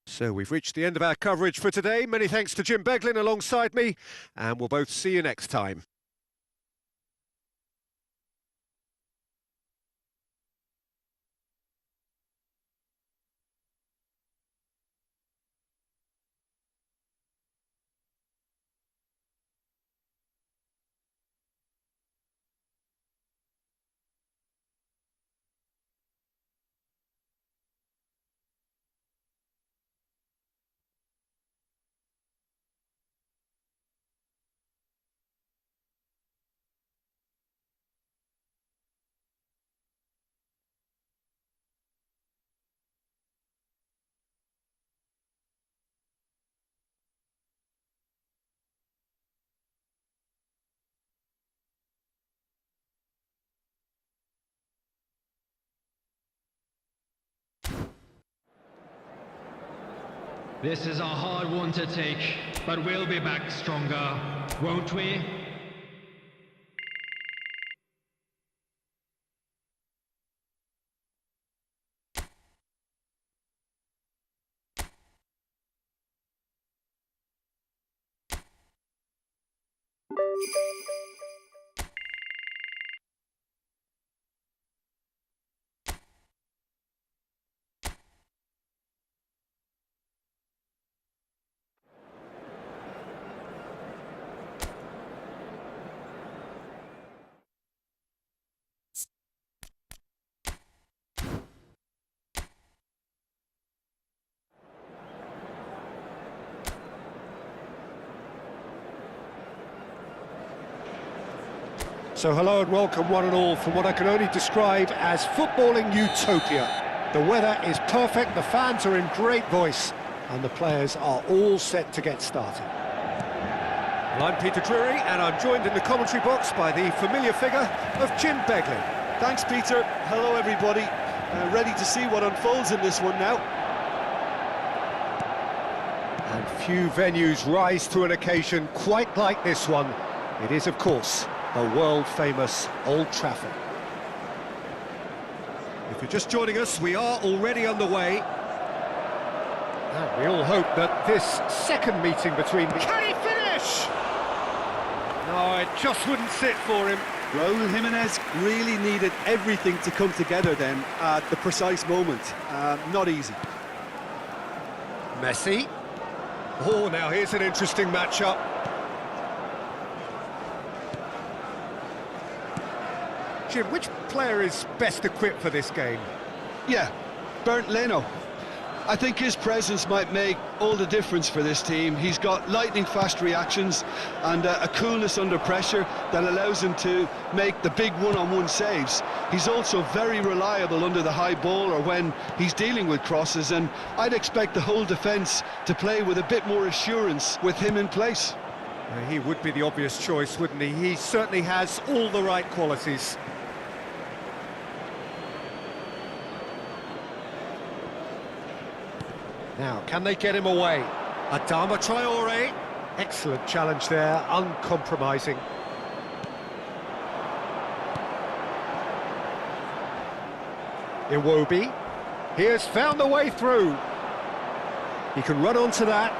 [SPEAKER 1] So we've reached the end of our coverage for today. Many thanks to Jim Beglin alongside me, and we'll both see you next time.
[SPEAKER 3] This is a hard one to take, but we'll be back stronger, won't we?
[SPEAKER 1] So hello and welcome one and all from what I can only describe as footballing utopia. The weather is perfect, the fans are in great voice, and the players are all set to get started. Well, I'm Peter Drury, and I'm joined in the commentary box by the familiar figure of Jim Beglin.
[SPEAKER 2] Thanks, Peter. Hello, everybody. Ready to see what unfolds in this one now.
[SPEAKER 1] And few venues rise to an occasion quite like this one. It is, of course, the world-famous Old Trafford. If you're just joining us, we are already underway. And we all hope that this second meeting between the... Can he finish? No, it just wouldn't sit for him.
[SPEAKER 4] Raúl Jiménez really needed everything to come together then at the precise moment. Not easy.
[SPEAKER 1] Messi. Oh, now here's an interesting matchup. Jim, which player is best equipped for this game?
[SPEAKER 2] Yeah, Bernd Leno. I think his presence might make all the difference for this team. He's got lightning-fast reactions and a coolness under pressure that allows him to make the big one-on-one saves. He's also very reliable under the high ball or when he's dealing with crosses, and I'd expect the whole defence to play with a bit more assurance with him in place.
[SPEAKER 1] He would be the obvious choice, wouldn't he? He certainly has all the right qualities. Now, can they get him away? Adama Traore. Excellent challenge there, uncompromising. Iwobi. He has found the way through. He can run onto that.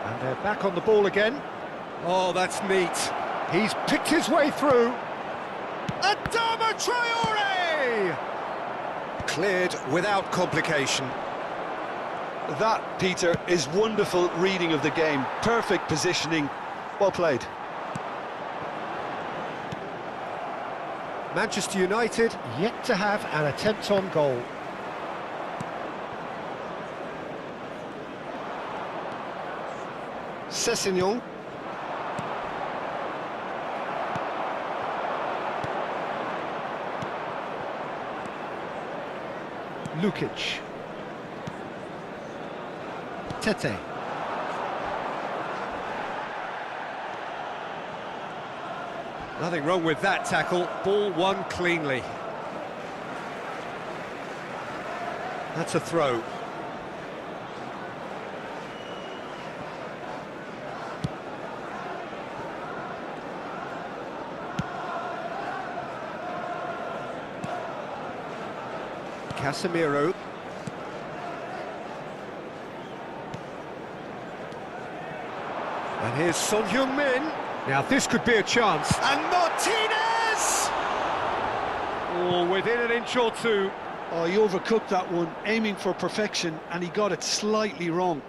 [SPEAKER 1] And they're back on the ball again. Oh, that's neat. He's picked his way through. Adama Traore! Cleared without complication.
[SPEAKER 2] That, Peter, is wonderful reading of the game. Perfect positioning. Well played.
[SPEAKER 1] Manchester United yet to have an attempt on goal. Sessegnon. Lukic. Tete. Nothing wrong with that tackle. Ball won cleanly. That's a throw. Casemiro. And here's Son Heung-min. Now this could be a chance. And Martinez! Oh, within an inch or two.
[SPEAKER 4] Oh, he overcooked that one, aiming for perfection, and he got it slightly wrong.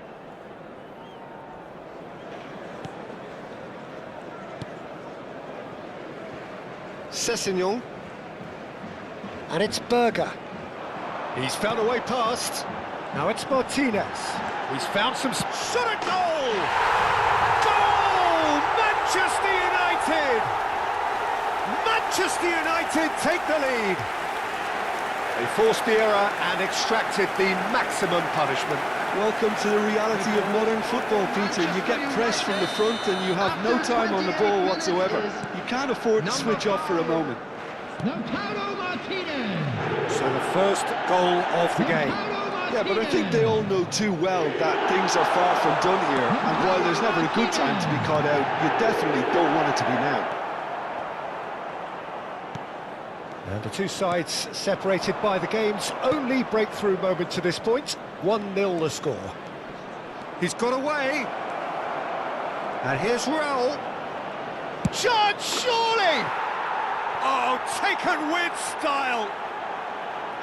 [SPEAKER 1] Sessegnon. And it's Berger. He's found a way past. Now it's Martinez. He's found some... Shot at goal! Goal! Manchester United! Manchester United take the lead. They forced the error and extracted the maximum punishment.
[SPEAKER 4] Welcome to the reality of modern football, Peter. You get pressed from the front and you have no time on the ball whatsoever. You can't afford to switch off for a moment.
[SPEAKER 1] So the first goal of the game.
[SPEAKER 4] Yeah, but I think they all know too well that things are far from done here, and while there's never a good time to be caught out, you definitely don't want it to be now.
[SPEAKER 1] And the two sides separated by the game's only breakthrough moment to this point. 1-0 the score. He's got away. And here's Raúl. Chance, surely! Oh, taken with style.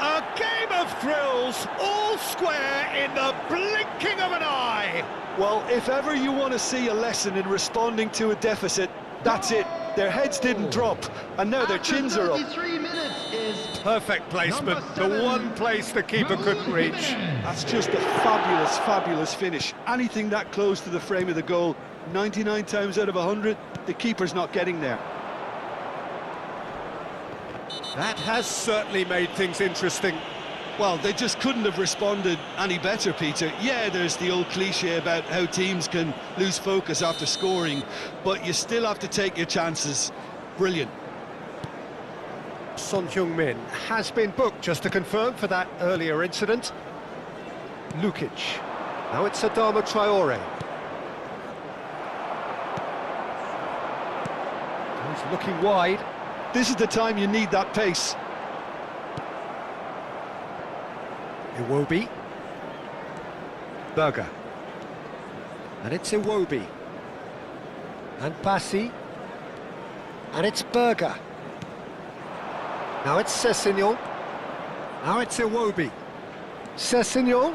[SPEAKER 1] A game of thrills, all square in the blinking of an eye.
[SPEAKER 2] Well, if ever you want to see a lesson in responding to a deficit, that's it. Their heads didn't drop, and now their chins are up.
[SPEAKER 1] Perfect placement, the one place the keeper couldn't reach.
[SPEAKER 4] That's just a fabulous, fabulous finish. Anything that close to the frame of the goal, 99 times out of 100, the keeper's not getting there.
[SPEAKER 1] That has certainly made things interesting.
[SPEAKER 4] Well, they just couldn't have responded any better, Peter. Yeah, there's the old cliche about how teams can lose focus after scoring, but you still have to take your chances. Brilliant.
[SPEAKER 1] Son Heung-min has been booked, just to confirm, for that earlier incident. Lukic. Now it's Adama Traore. He's looking wide.
[SPEAKER 4] This is the time you need that pace.
[SPEAKER 1] Iwobi. Berger. And it's Iwobi. And Bassi. And it's Berger. Now it's Sessegnon. Now it's Iwobi. Sessegnon.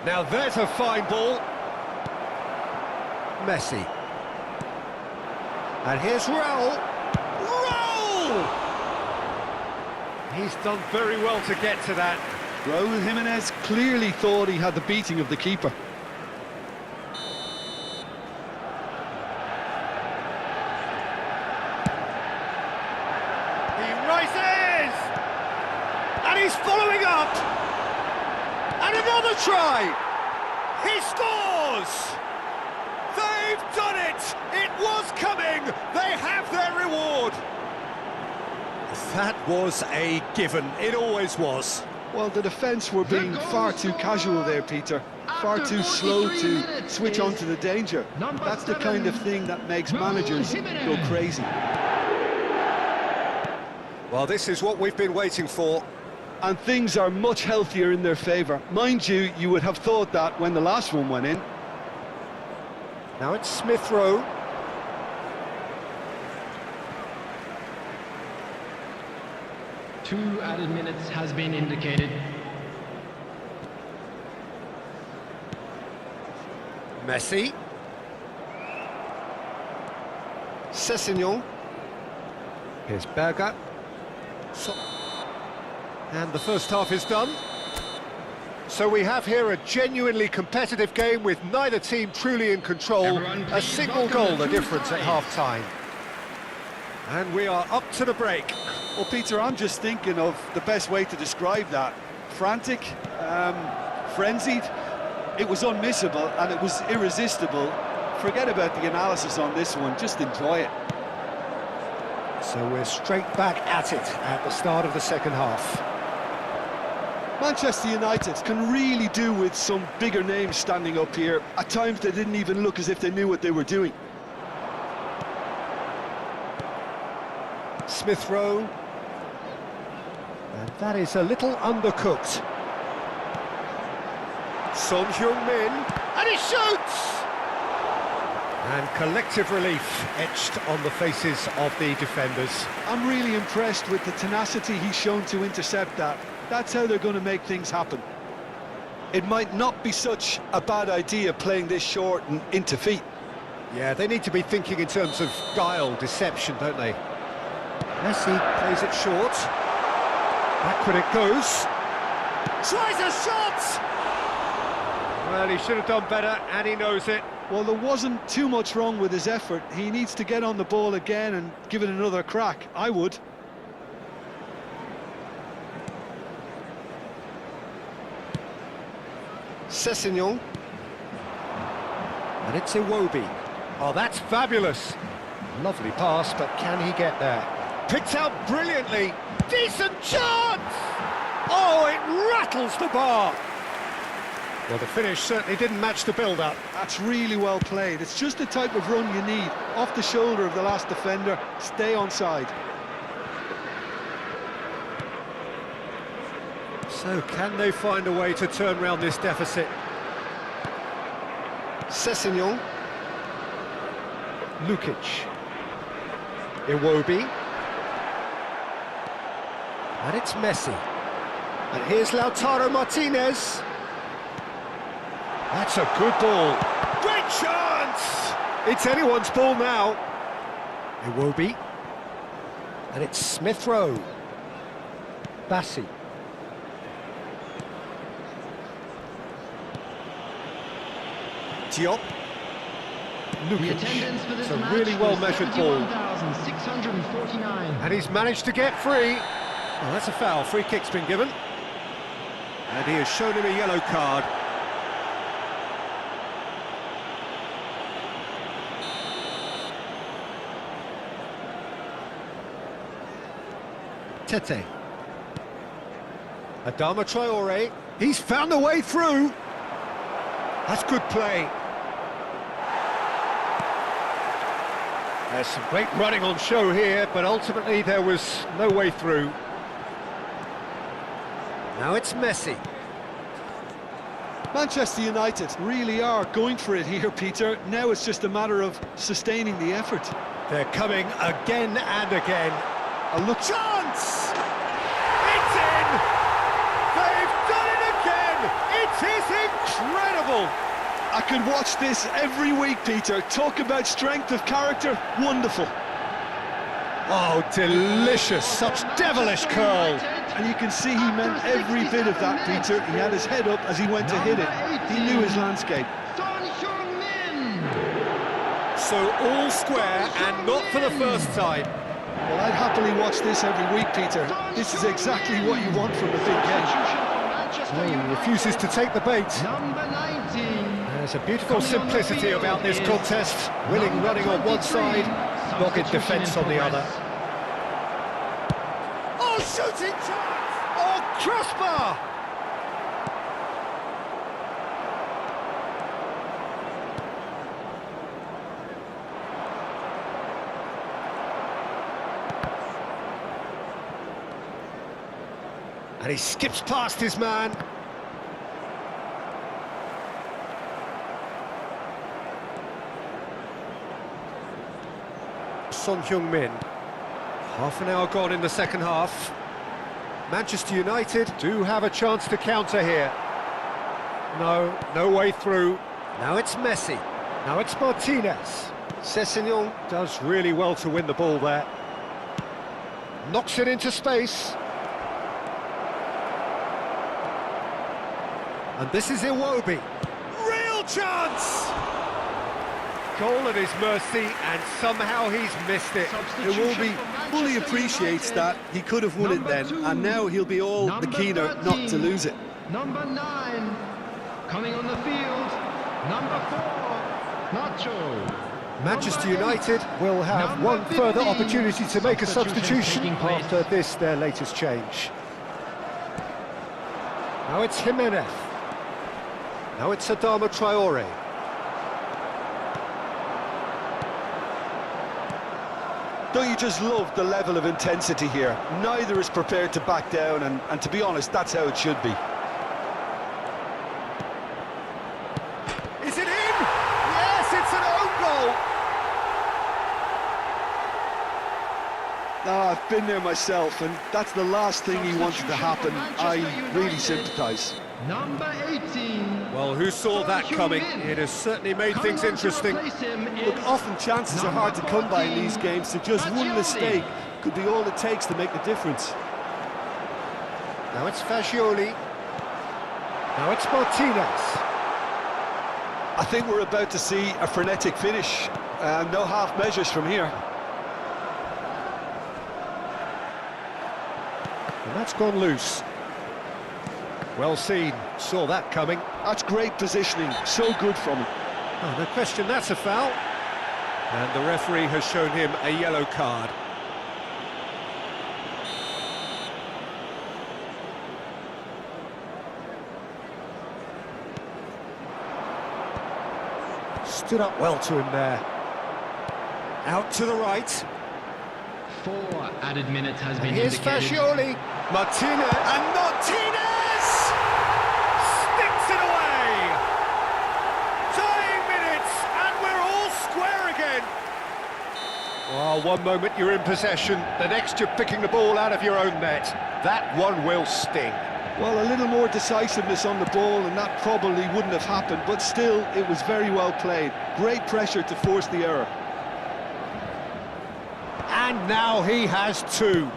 [SPEAKER 1] Now there's a fine ball. Messi. And here's Raul. Raul! He's done very well to get to that.
[SPEAKER 4] Raul Jimenez clearly thought he had the beating of the keeper.
[SPEAKER 1] He rises! And he's following up! And another try! He scores! They've done it! It was coming! They have their reward! That was a given. It always was.
[SPEAKER 4] Well, the defence were being far too casual there, Peter. Far too slow to switch on to the danger. That's the kind of thing that makes managers go crazy.
[SPEAKER 1] Well, this is what we've been waiting for.
[SPEAKER 4] And things are much healthier in their favour. Mind you, you would have thought that when the last one went in.
[SPEAKER 1] Now it's Smith Rowe.
[SPEAKER 3] Two added minutes has been indicated.
[SPEAKER 1] Messi. Sessegnon. Here's Berger. And the first half is done. So we have here a genuinely competitive game with neither team truly in control. A single goal the difference at half-time. And we are up to the break.
[SPEAKER 4] Well, Peter, I'm just thinking of the best way to describe that. Frantic, frenzied. It was unmissable and it was irresistible. Forget about the analysis on this one, just enjoy it.
[SPEAKER 1] So we're straight back at it at the start of the second half.
[SPEAKER 4] Manchester United can really do with some bigger names standing up here. At times they didn't even look as if they knew what they were doing.
[SPEAKER 1] Smith Rowe. And that is a little undercooked. Son Heung-min. And he shoots! And collective relief etched on the faces of the defenders.
[SPEAKER 4] I'm really impressed with the tenacity he's shown to intercept that. That's how they're going to make things happen. It might not be such a bad idea playing this short and into feet.
[SPEAKER 1] Yeah, they need to be thinking in terms of guile, deception, don't they? Messi plays it short. Backward it goes. Tries a shot! Well, he should have done better, and he knows it.
[SPEAKER 4] Well, there wasn't too much wrong with his effort. He needs to get on the ball again and give it another crack. I would.
[SPEAKER 1] Sessegnon. And it's Iwobi. Oh, that's fabulous. Lovely pass, but can he get there? Picked out brilliantly. Decent chance! Oh, it rattles the bar. Well, the finish certainly didn't match the build-up.
[SPEAKER 4] That's really well played. It's just the type of run you need. Off the shoulder of the last defender, stay onside.
[SPEAKER 1] So can they find a way to turn around this deficit? Sessegnon. Lukic. Iwobi. And it's Messi. And here's Lautaro Martinez. That's a good ball. Great chance! It's anyone's ball now. Iwobi. And it's Smith Rowe. Bassi. Diop. Lukic. It's a really well-measured ball. And he's managed to get free. Well, that's a foul. Free kick's been given. And he has shown him a yellow card. Tete. Adama Traore. He's found a way through. That's good play. There's some great running on show here, but ultimately there was no way through. Now it's Messi.
[SPEAKER 4] Manchester United really are going for it here, Peter. Now it's just a matter of sustaining the effort.
[SPEAKER 1] They're coming again and again.
[SPEAKER 4] A look.
[SPEAKER 1] Chance! It's in! They've done it again! It is incredible!
[SPEAKER 4] I could watch this every week, Peter. Talk about strength of character. Wonderful.
[SPEAKER 1] Oh, delicious. Such devilish curl.
[SPEAKER 4] And you can see he meant every bit of that, Peter. He had his head up as he went to hit it. He knew his landscape.
[SPEAKER 1] So all square and not for the first time.
[SPEAKER 4] Well, I'd happily watch this every week, Peter. This is exactly what you want from a big game.
[SPEAKER 1] Oh, he refuses to take the bait.
[SPEAKER 3] Number 19.
[SPEAKER 1] There's a beautiful simplicity about this contest. Willing running on one side, dogged defence on the other. Oh, shooting chance! Oh, crossbar! And he skips past his man. Son Heung-min. Half an hour gone in the second half. Manchester United do have a chance to counter here. No way through. Now it's Messi. Now it's Martinez. Sessegnon does really well to win the ball there. Knocks it into space. And this is Iwobi. Real chance! Goal at his mercy, and somehow he's missed it.
[SPEAKER 4] Iwobi fully appreciates that he could have won it then, and now he'll be all the keener not to lose it.
[SPEAKER 3] Number 9, coming on the field, number 4, Nacho.
[SPEAKER 1] Manchester United will have one further opportunity to make a substitution after this, their latest change. Now it's Jimenez. Now it's Adama Traore.
[SPEAKER 2] Don't you just love the level of intensity here? Neither is prepared to back down, and to be honest, that's how it should be.
[SPEAKER 1] Is it in? Yes, it's an own goal!
[SPEAKER 4] I've been there myself, and that's the last thing he wanted to happen. I really sympathise.
[SPEAKER 3] Number 18.
[SPEAKER 1] Well, who saw that coming? It has certainly made things interesting.
[SPEAKER 4] Look, often chances are hard to come by in these games, so just one mistake could be all it takes to make the difference.
[SPEAKER 1] Now it's Fagioli. Now it's Martinez.
[SPEAKER 2] I think we're about to see a frenetic finish. No half measures from here.
[SPEAKER 1] And that's gone loose. Well seen, saw that coming.
[SPEAKER 4] That's great positioning, so good from him.
[SPEAKER 1] Oh, no question, that's a foul. And the referee has shown him a yellow card. Stood up well to him there. Out to the right.
[SPEAKER 3] 4 added minutes has been
[SPEAKER 1] Here's
[SPEAKER 3] indicated.
[SPEAKER 1] Fagioli. Martinez. And Martinez! Sticks it away! Dying minutes, and we're all square again. Well, one moment you're in possession, the next you're picking the ball out of your own net. That one will sting.
[SPEAKER 4] Well, a little more decisiveness on the ball, and that probably wouldn't have happened, but still, it was very well played. Great pressure to force the error.
[SPEAKER 1] And now he has 2.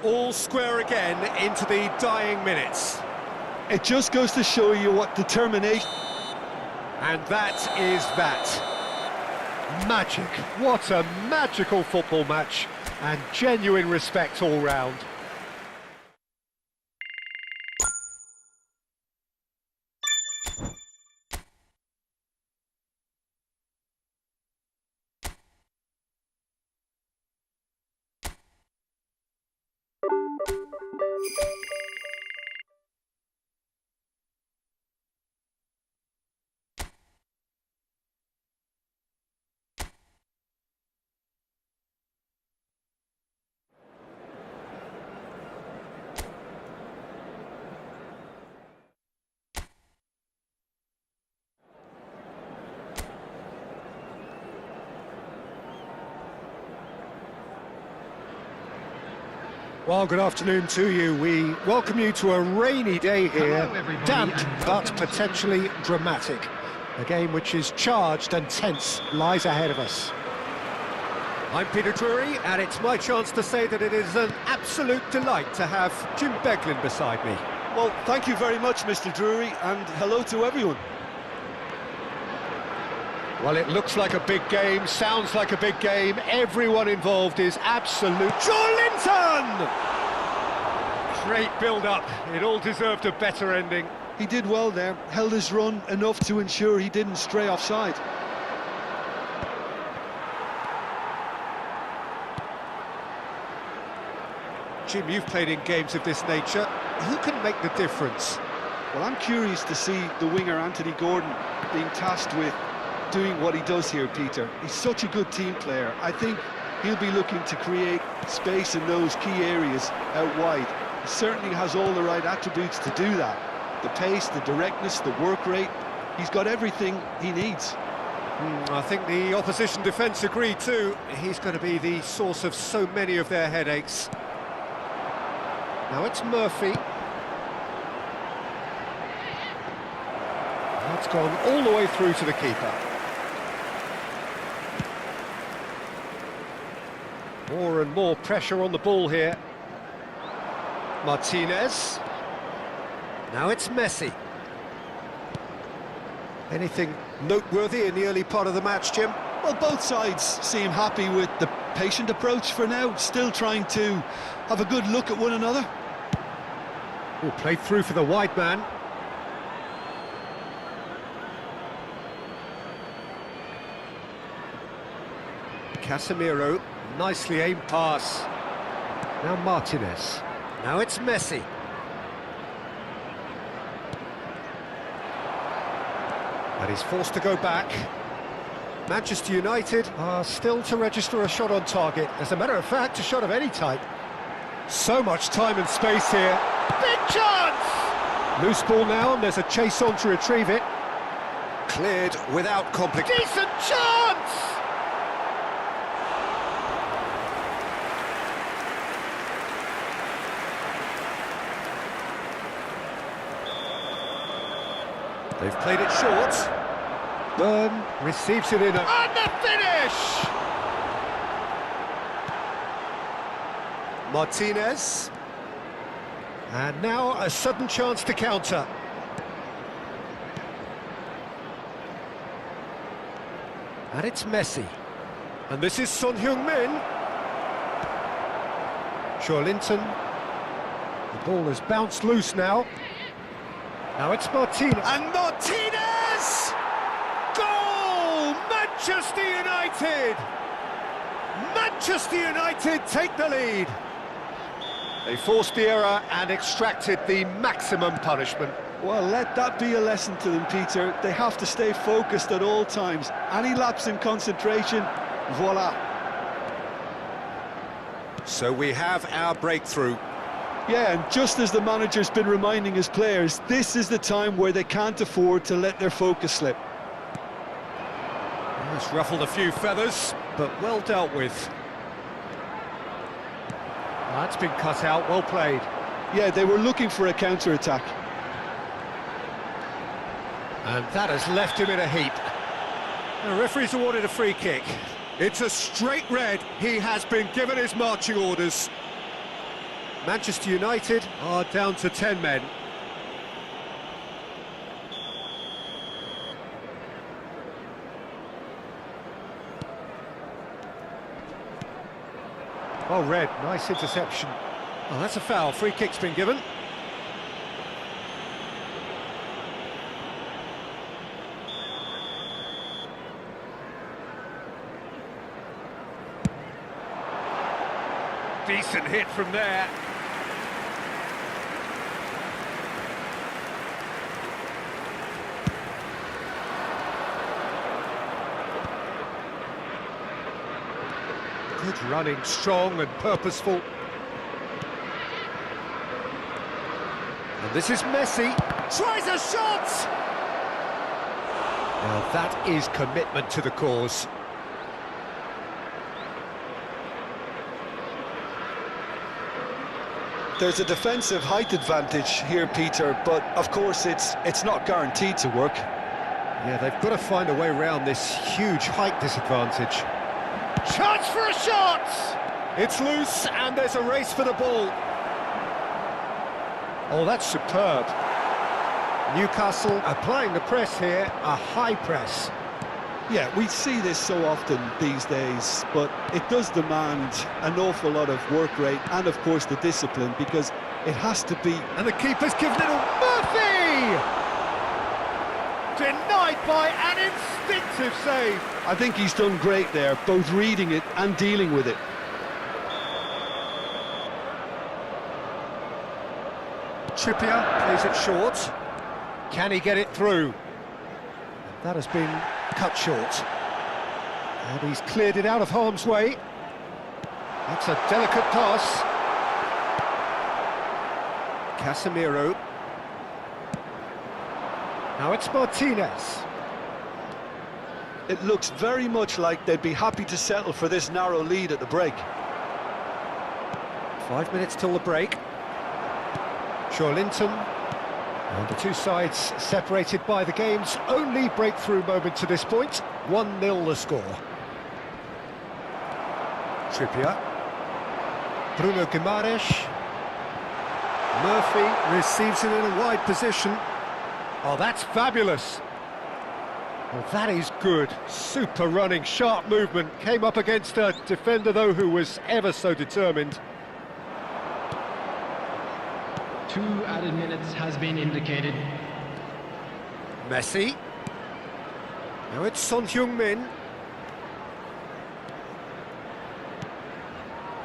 [SPEAKER 1] All square again into the dying minutes.
[SPEAKER 4] It just goes to show you what determination...
[SPEAKER 1] And that is that. Magic. What a magical football match. And genuine respect all round. Well, good afternoon to you. We welcome you to a rainy day here,
[SPEAKER 3] Hello, everybody,
[SPEAKER 1] damp
[SPEAKER 3] and
[SPEAKER 1] but
[SPEAKER 3] welcome.
[SPEAKER 1] potentially dramatic. A game which is charged and tense lies ahead of us. I'm Peter Drury, and it's my chance to say that it is an absolute delight to have Jim Beglin beside me.
[SPEAKER 2] Well, thank you very much, Mr. Drury, and hello to everyone.
[SPEAKER 1] Well, it looks like a big game, sounds like a big game. Everyone involved is absolute. Joelinton! Great build-up. It all deserved a better ending.
[SPEAKER 4] He did well there, held his run enough to ensure he didn't stray offside.
[SPEAKER 1] Jim, you've played in games of this nature. Who can make the difference?
[SPEAKER 4] Well, I'm curious to see the winger Anthony Gordon being tasked with doing what he does here, Peter. He's such a good team player. I think he'll be looking to create space in those key areas out wide. He certainly has all the right attributes to do that. The pace, the directness, the work rate. He's got everything he needs.
[SPEAKER 1] I think the opposition defence agree too. He's going to be the source of so many of their headaches. Now it's Murphy. That's gone all the way through to the keeper. More and more pressure on the ball here. Martinez. Now it's Messi. Anything noteworthy in the early part of the match, Jim?
[SPEAKER 4] Well, both sides seem happy with the patient approach for now, still trying to have a good look at one another.
[SPEAKER 1] Oh, played through for the wide man. Casemiro, nicely aimed pass. Now Martinez. Now it's Messi. And he's forced to go back. Manchester United are still to register a shot on target. As a matter of fact, a shot of any type. So much time and space here. Big chance! Loose ball now, and there's a chase on to retrieve it. Cleared without complication. Decent chance! They've played it short. Byrne receives it in a... And the finish! Martinez. And now a sudden chance to counter. And it's Messi. And this is Son Heung-min. Joelinton. The ball has bounced loose now. Now it's Martinez. And Martinez! Goal! Manchester United! Manchester United take the lead. They forced the error and extracted the maximum punishment.
[SPEAKER 4] Well, let that be a lesson to them, Peter. They have to stay focused at all times. Any lapse in concentration, voila.
[SPEAKER 1] So we have our breakthrough.
[SPEAKER 4] Yeah, and just as the manager's been reminding his players, this is the time where they can't afford to let their focus slip.
[SPEAKER 1] Well, it's ruffled a few feathers, but well dealt with. That's been cut out, well played.
[SPEAKER 4] Yeah, they were looking for a counter-attack.
[SPEAKER 1] And that has left him in a heap. The referee's awarded a free kick. It's a straight red. He has been given his marching orders. Manchester United are down to 10 men. Oh, red, nice interception. Oh, that's a foul, free kick's been given. Decent hit from there. Good running, strong and purposeful. And this is Messi. Tries a shot! Now that is commitment to the cause.
[SPEAKER 2] There's a defensive height advantage here, Peter, but of course it's not guaranteed to work.
[SPEAKER 1] Yeah, they've got to find a way around this huge height disadvantage. Chance for a shot! It's loose and there's a race for the ball. Oh, that's superb. Newcastle applying the press here, a high press.
[SPEAKER 4] Yeah, we see this so often these days, but it does demand an awful lot of work rate and, of course, the discipline, because it has to be...
[SPEAKER 1] And the keeper's given it a... Murphy! Denied by an instinctive save.
[SPEAKER 4] I think he's done great there, both reading it and dealing with it.
[SPEAKER 1] Trippier plays it short. Can he get it through? That has been cut short. And he's cleared it out of harm's way. That's a delicate pass. Casemiro. Now it's Martinez.
[SPEAKER 2] It looks very much like they'd be happy to settle for this narrow lead at the break.
[SPEAKER 1] 5 minutes till the break. Linton. And the two sides separated by the game's only breakthrough moment to this point. 1-0 the score. Trippier. Bruno Guimaraes. Murphy receives it in a wide position. Oh, that's fabulous. Well, that is good. Super running, sharp movement. Came up against a defender, though, who was ever so determined.
[SPEAKER 3] 2 added minutes has been indicated.
[SPEAKER 1] Messi. Now it's Son Heung-min.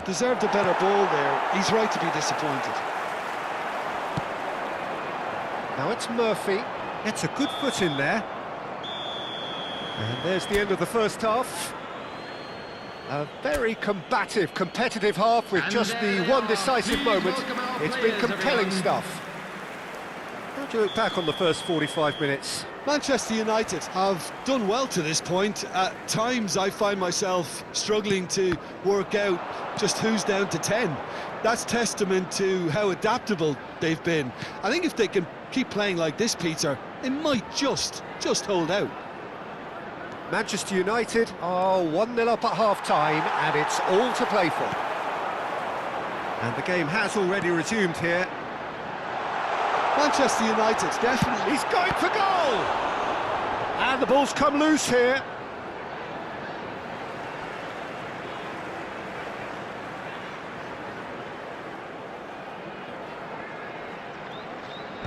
[SPEAKER 4] Deserved a better ball there. He's right to be disappointed.
[SPEAKER 1] Now it's Murphy. Gets a good foot in there. And there's the end of the first half. A very combative, competitive half with just the one decisive moment. It's been compelling stuff. How do you look back on the first 45 minutes?
[SPEAKER 4] Manchester United have done well to this point. At times I find myself struggling to work out just who's down to 10. That's testament to how adaptable they've been. I think if they can keep playing like this, Peter, it might just hold out.
[SPEAKER 1] Manchester United are 1-0 up at half-time, and it's all to play for. And the game has already resumed here.
[SPEAKER 4] Manchester United, definitely.
[SPEAKER 1] He's going for goal! And the ball's come loose here.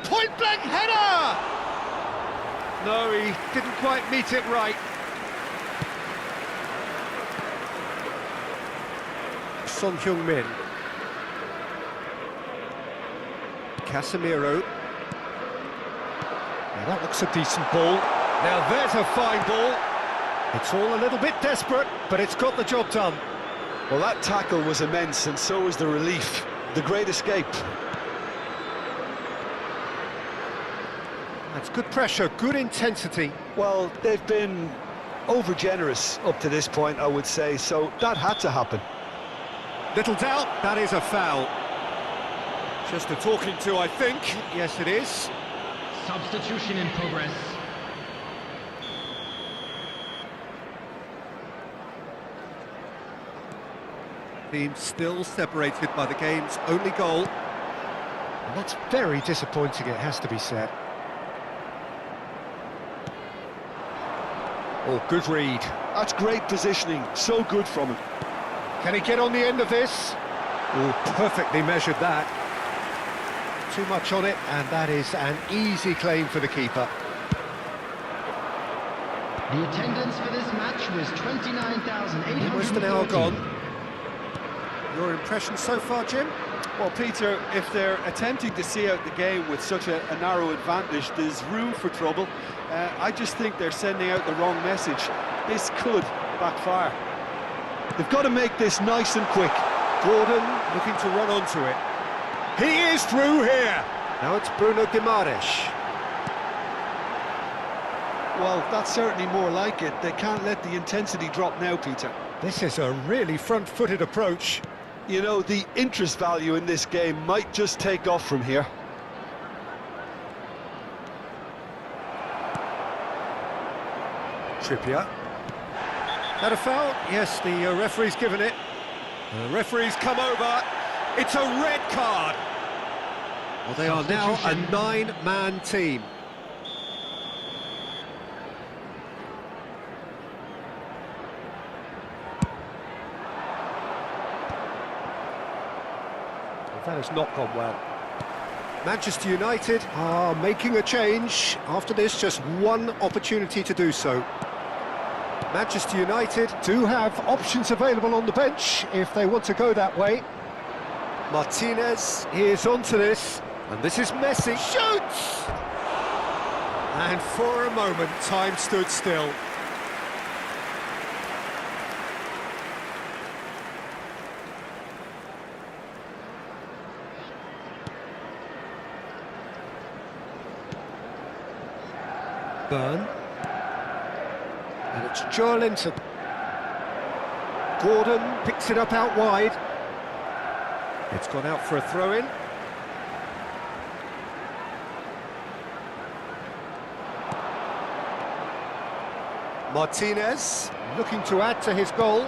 [SPEAKER 1] Point-blank header! No, he didn't quite meet it right. Son Heung-min. Casemiro. Now that looks a decent ball. Now there's a fine ball. It's all a little bit desperate, but it's got the job done.
[SPEAKER 2] Well, that tackle was immense, and so was the relief. The great escape.
[SPEAKER 1] That's good pressure, good intensity.
[SPEAKER 2] Well, they've been over-generous up to this point, I would say, so that had to happen.
[SPEAKER 1] Little doubt, that is a foul. Just a talking to, I think. Yes, it is.
[SPEAKER 3] Substitution in progress.
[SPEAKER 1] Team still separated by the game's only goal. And that's very disappointing, it has to be said. Oh, good read.
[SPEAKER 4] That's great positioning, so good from him.
[SPEAKER 1] Can he get on the end of this? Oh, perfectly measured that. Too much on it, and that is an easy claim for the keeper.
[SPEAKER 3] The attendance for this match was 29,800.
[SPEAKER 1] Almost an hour gone. Your impression so far, Jim?
[SPEAKER 4] Well, Peter, if they're attempting to see out the game with such a narrow advantage, there's room for trouble. I just think they're sending out the wrong message. This could backfire. They've got to make this nice and quick.
[SPEAKER 1] Gordon looking to run onto it. He is through here. Now it's Bruno Guimaraes.
[SPEAKER 4] Well, that's certainly more like it. They can't let the intensity drop now, Peter.
[SPEAKER 1] This is a really front-footed approach.
[SPEAKER 2] You know, the interest value in this game might just take off from here.
[SPEAKER 1] Trippier. That a foul? Yes, the referee's given it. The referee's come over. It's a red card. Well, they are now a 9-man team. That has not gone well. Manchester United are making a change. After this, just one opportunity to do so. Manchester United do have options available on the bench if they want to go that way. Martinez is onto this, and this is Messi. Shoots! And for a moment, time stood still. Burn. And it's Joelinton. Gordon picks it up out wide. It's gone out for a throw-in. Martinez looking to add to his goal.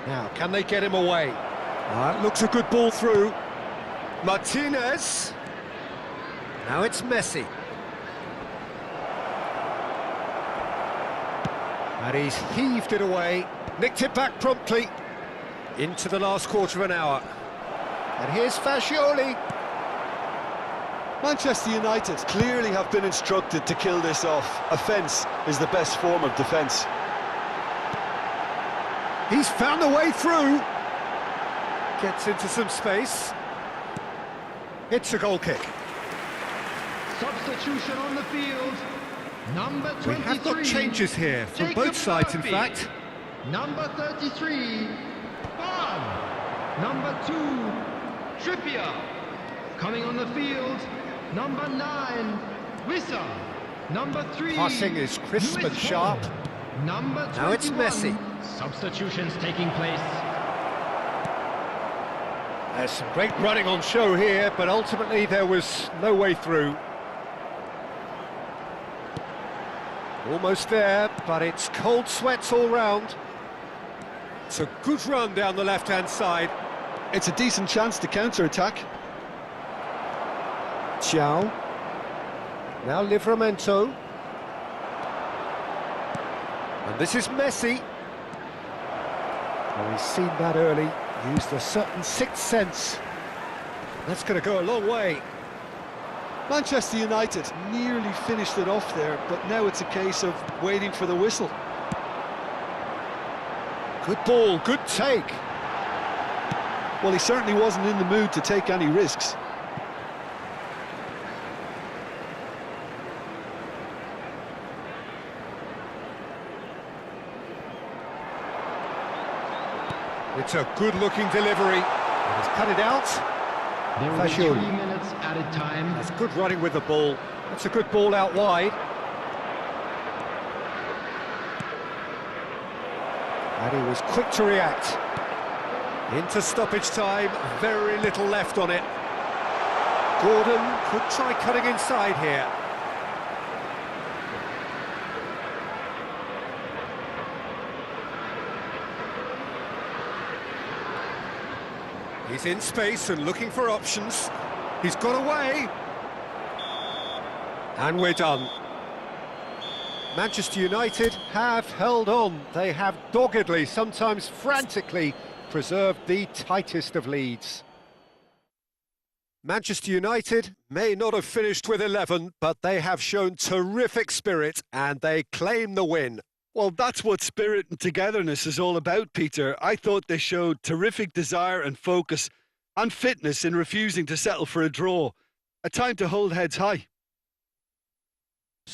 [SPEAKER 1] Now, can they get him away? It looks a good ball through. Martinez. Now it's Messi. And he's heaved it away, nicked it back promptly into the last quarter of an hour. And here's Fascioli.
[SPEAKER 2] Manchester United clearly have been instructed to kill this off. Offence is the best form of defence.
[SPEAKER 1] He's found a way through. Gets into some space. It's a goal kick.
[SPEAKER 3] Substitution on the field. Number 23.
[SPEAKER 1] We have got changes here from
[SPEAKER 3] Jacob
[SPEAKER 1] both sides, in
[SPEAKER 3] Murphy.
[SPEAKER 1] fact.
[SPEAKER 3] Number 33, Bond. Number 2, Trippier. Coming on the field, number 9, Wissa. Number 3,
[SPEAKER 1] Passing is crisp
[SPEAKER 3] Lewis
[SPEAKER 1] and sharp.
[SPEAKER 3] Hall. Number 21.
[SPEAKER 1] Now it's Messi.
[SPEAKER 3] Substitutions taking place.
[SPEAKER 1] There's some great running on show here, but ultimately there was no way through. Almost there, but it's cold sweats all round. It's a good run down the left-hand side.
[SPEAKER 4] It's a decent chance to counter-attack.
[SPEAKER 1] Ciao. Now Livramento. And this is Messi. Well, he's seen that early, used a certain sixth sense. That's going to go a long way.
[SPEAKER 4] Manchester United nearly finished it off there, but now it's a case of waiting for the whistle.
[SPEAKER 1] Good ball, good take.
[SPEAKER 4] Well, he certainly wasn't in the mood to take any risks.
[SPEAKER 1] It's a good-looking delivery. He's cut it out.
[SPEAKER 3] There will be
[SPEAKER 1] Fascioli.
[SPEAKER 3] 3 minutes added time.
[SPEAKER 1] That's good running with the ball. That's a good ball out wide. And he was quick to react. Into stoppage time, very little left on it. Gordon could try cutting inside here. He's in space and looking for options. He's got away. And we're done. Manchester United have held on. They have doggedly, sometimes frantically, preserved the tightest of leads. Manchester United may not have finished with 11, but they have shown terrific spirit and they claim the win.
[SPEAKER 2] Well, that's what spirit and togetherness is all about, Peter. I thought they showed terrific desire and focus and fitness in refusing to settle for a draw. A time to hold heads high.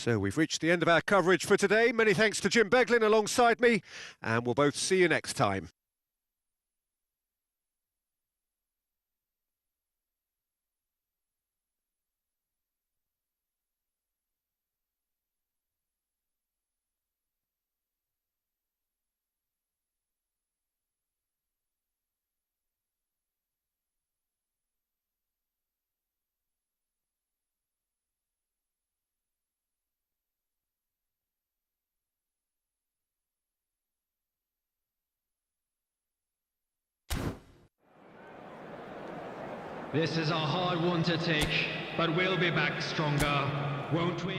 [SPEAKER 1] So we've reached the end of our coverage for today. Many thanks to Jim Beglin alongside me, and we'll both see you next time.
[SPEAKER 3] This is a hard one to take, but we'll be back stronger, won't we?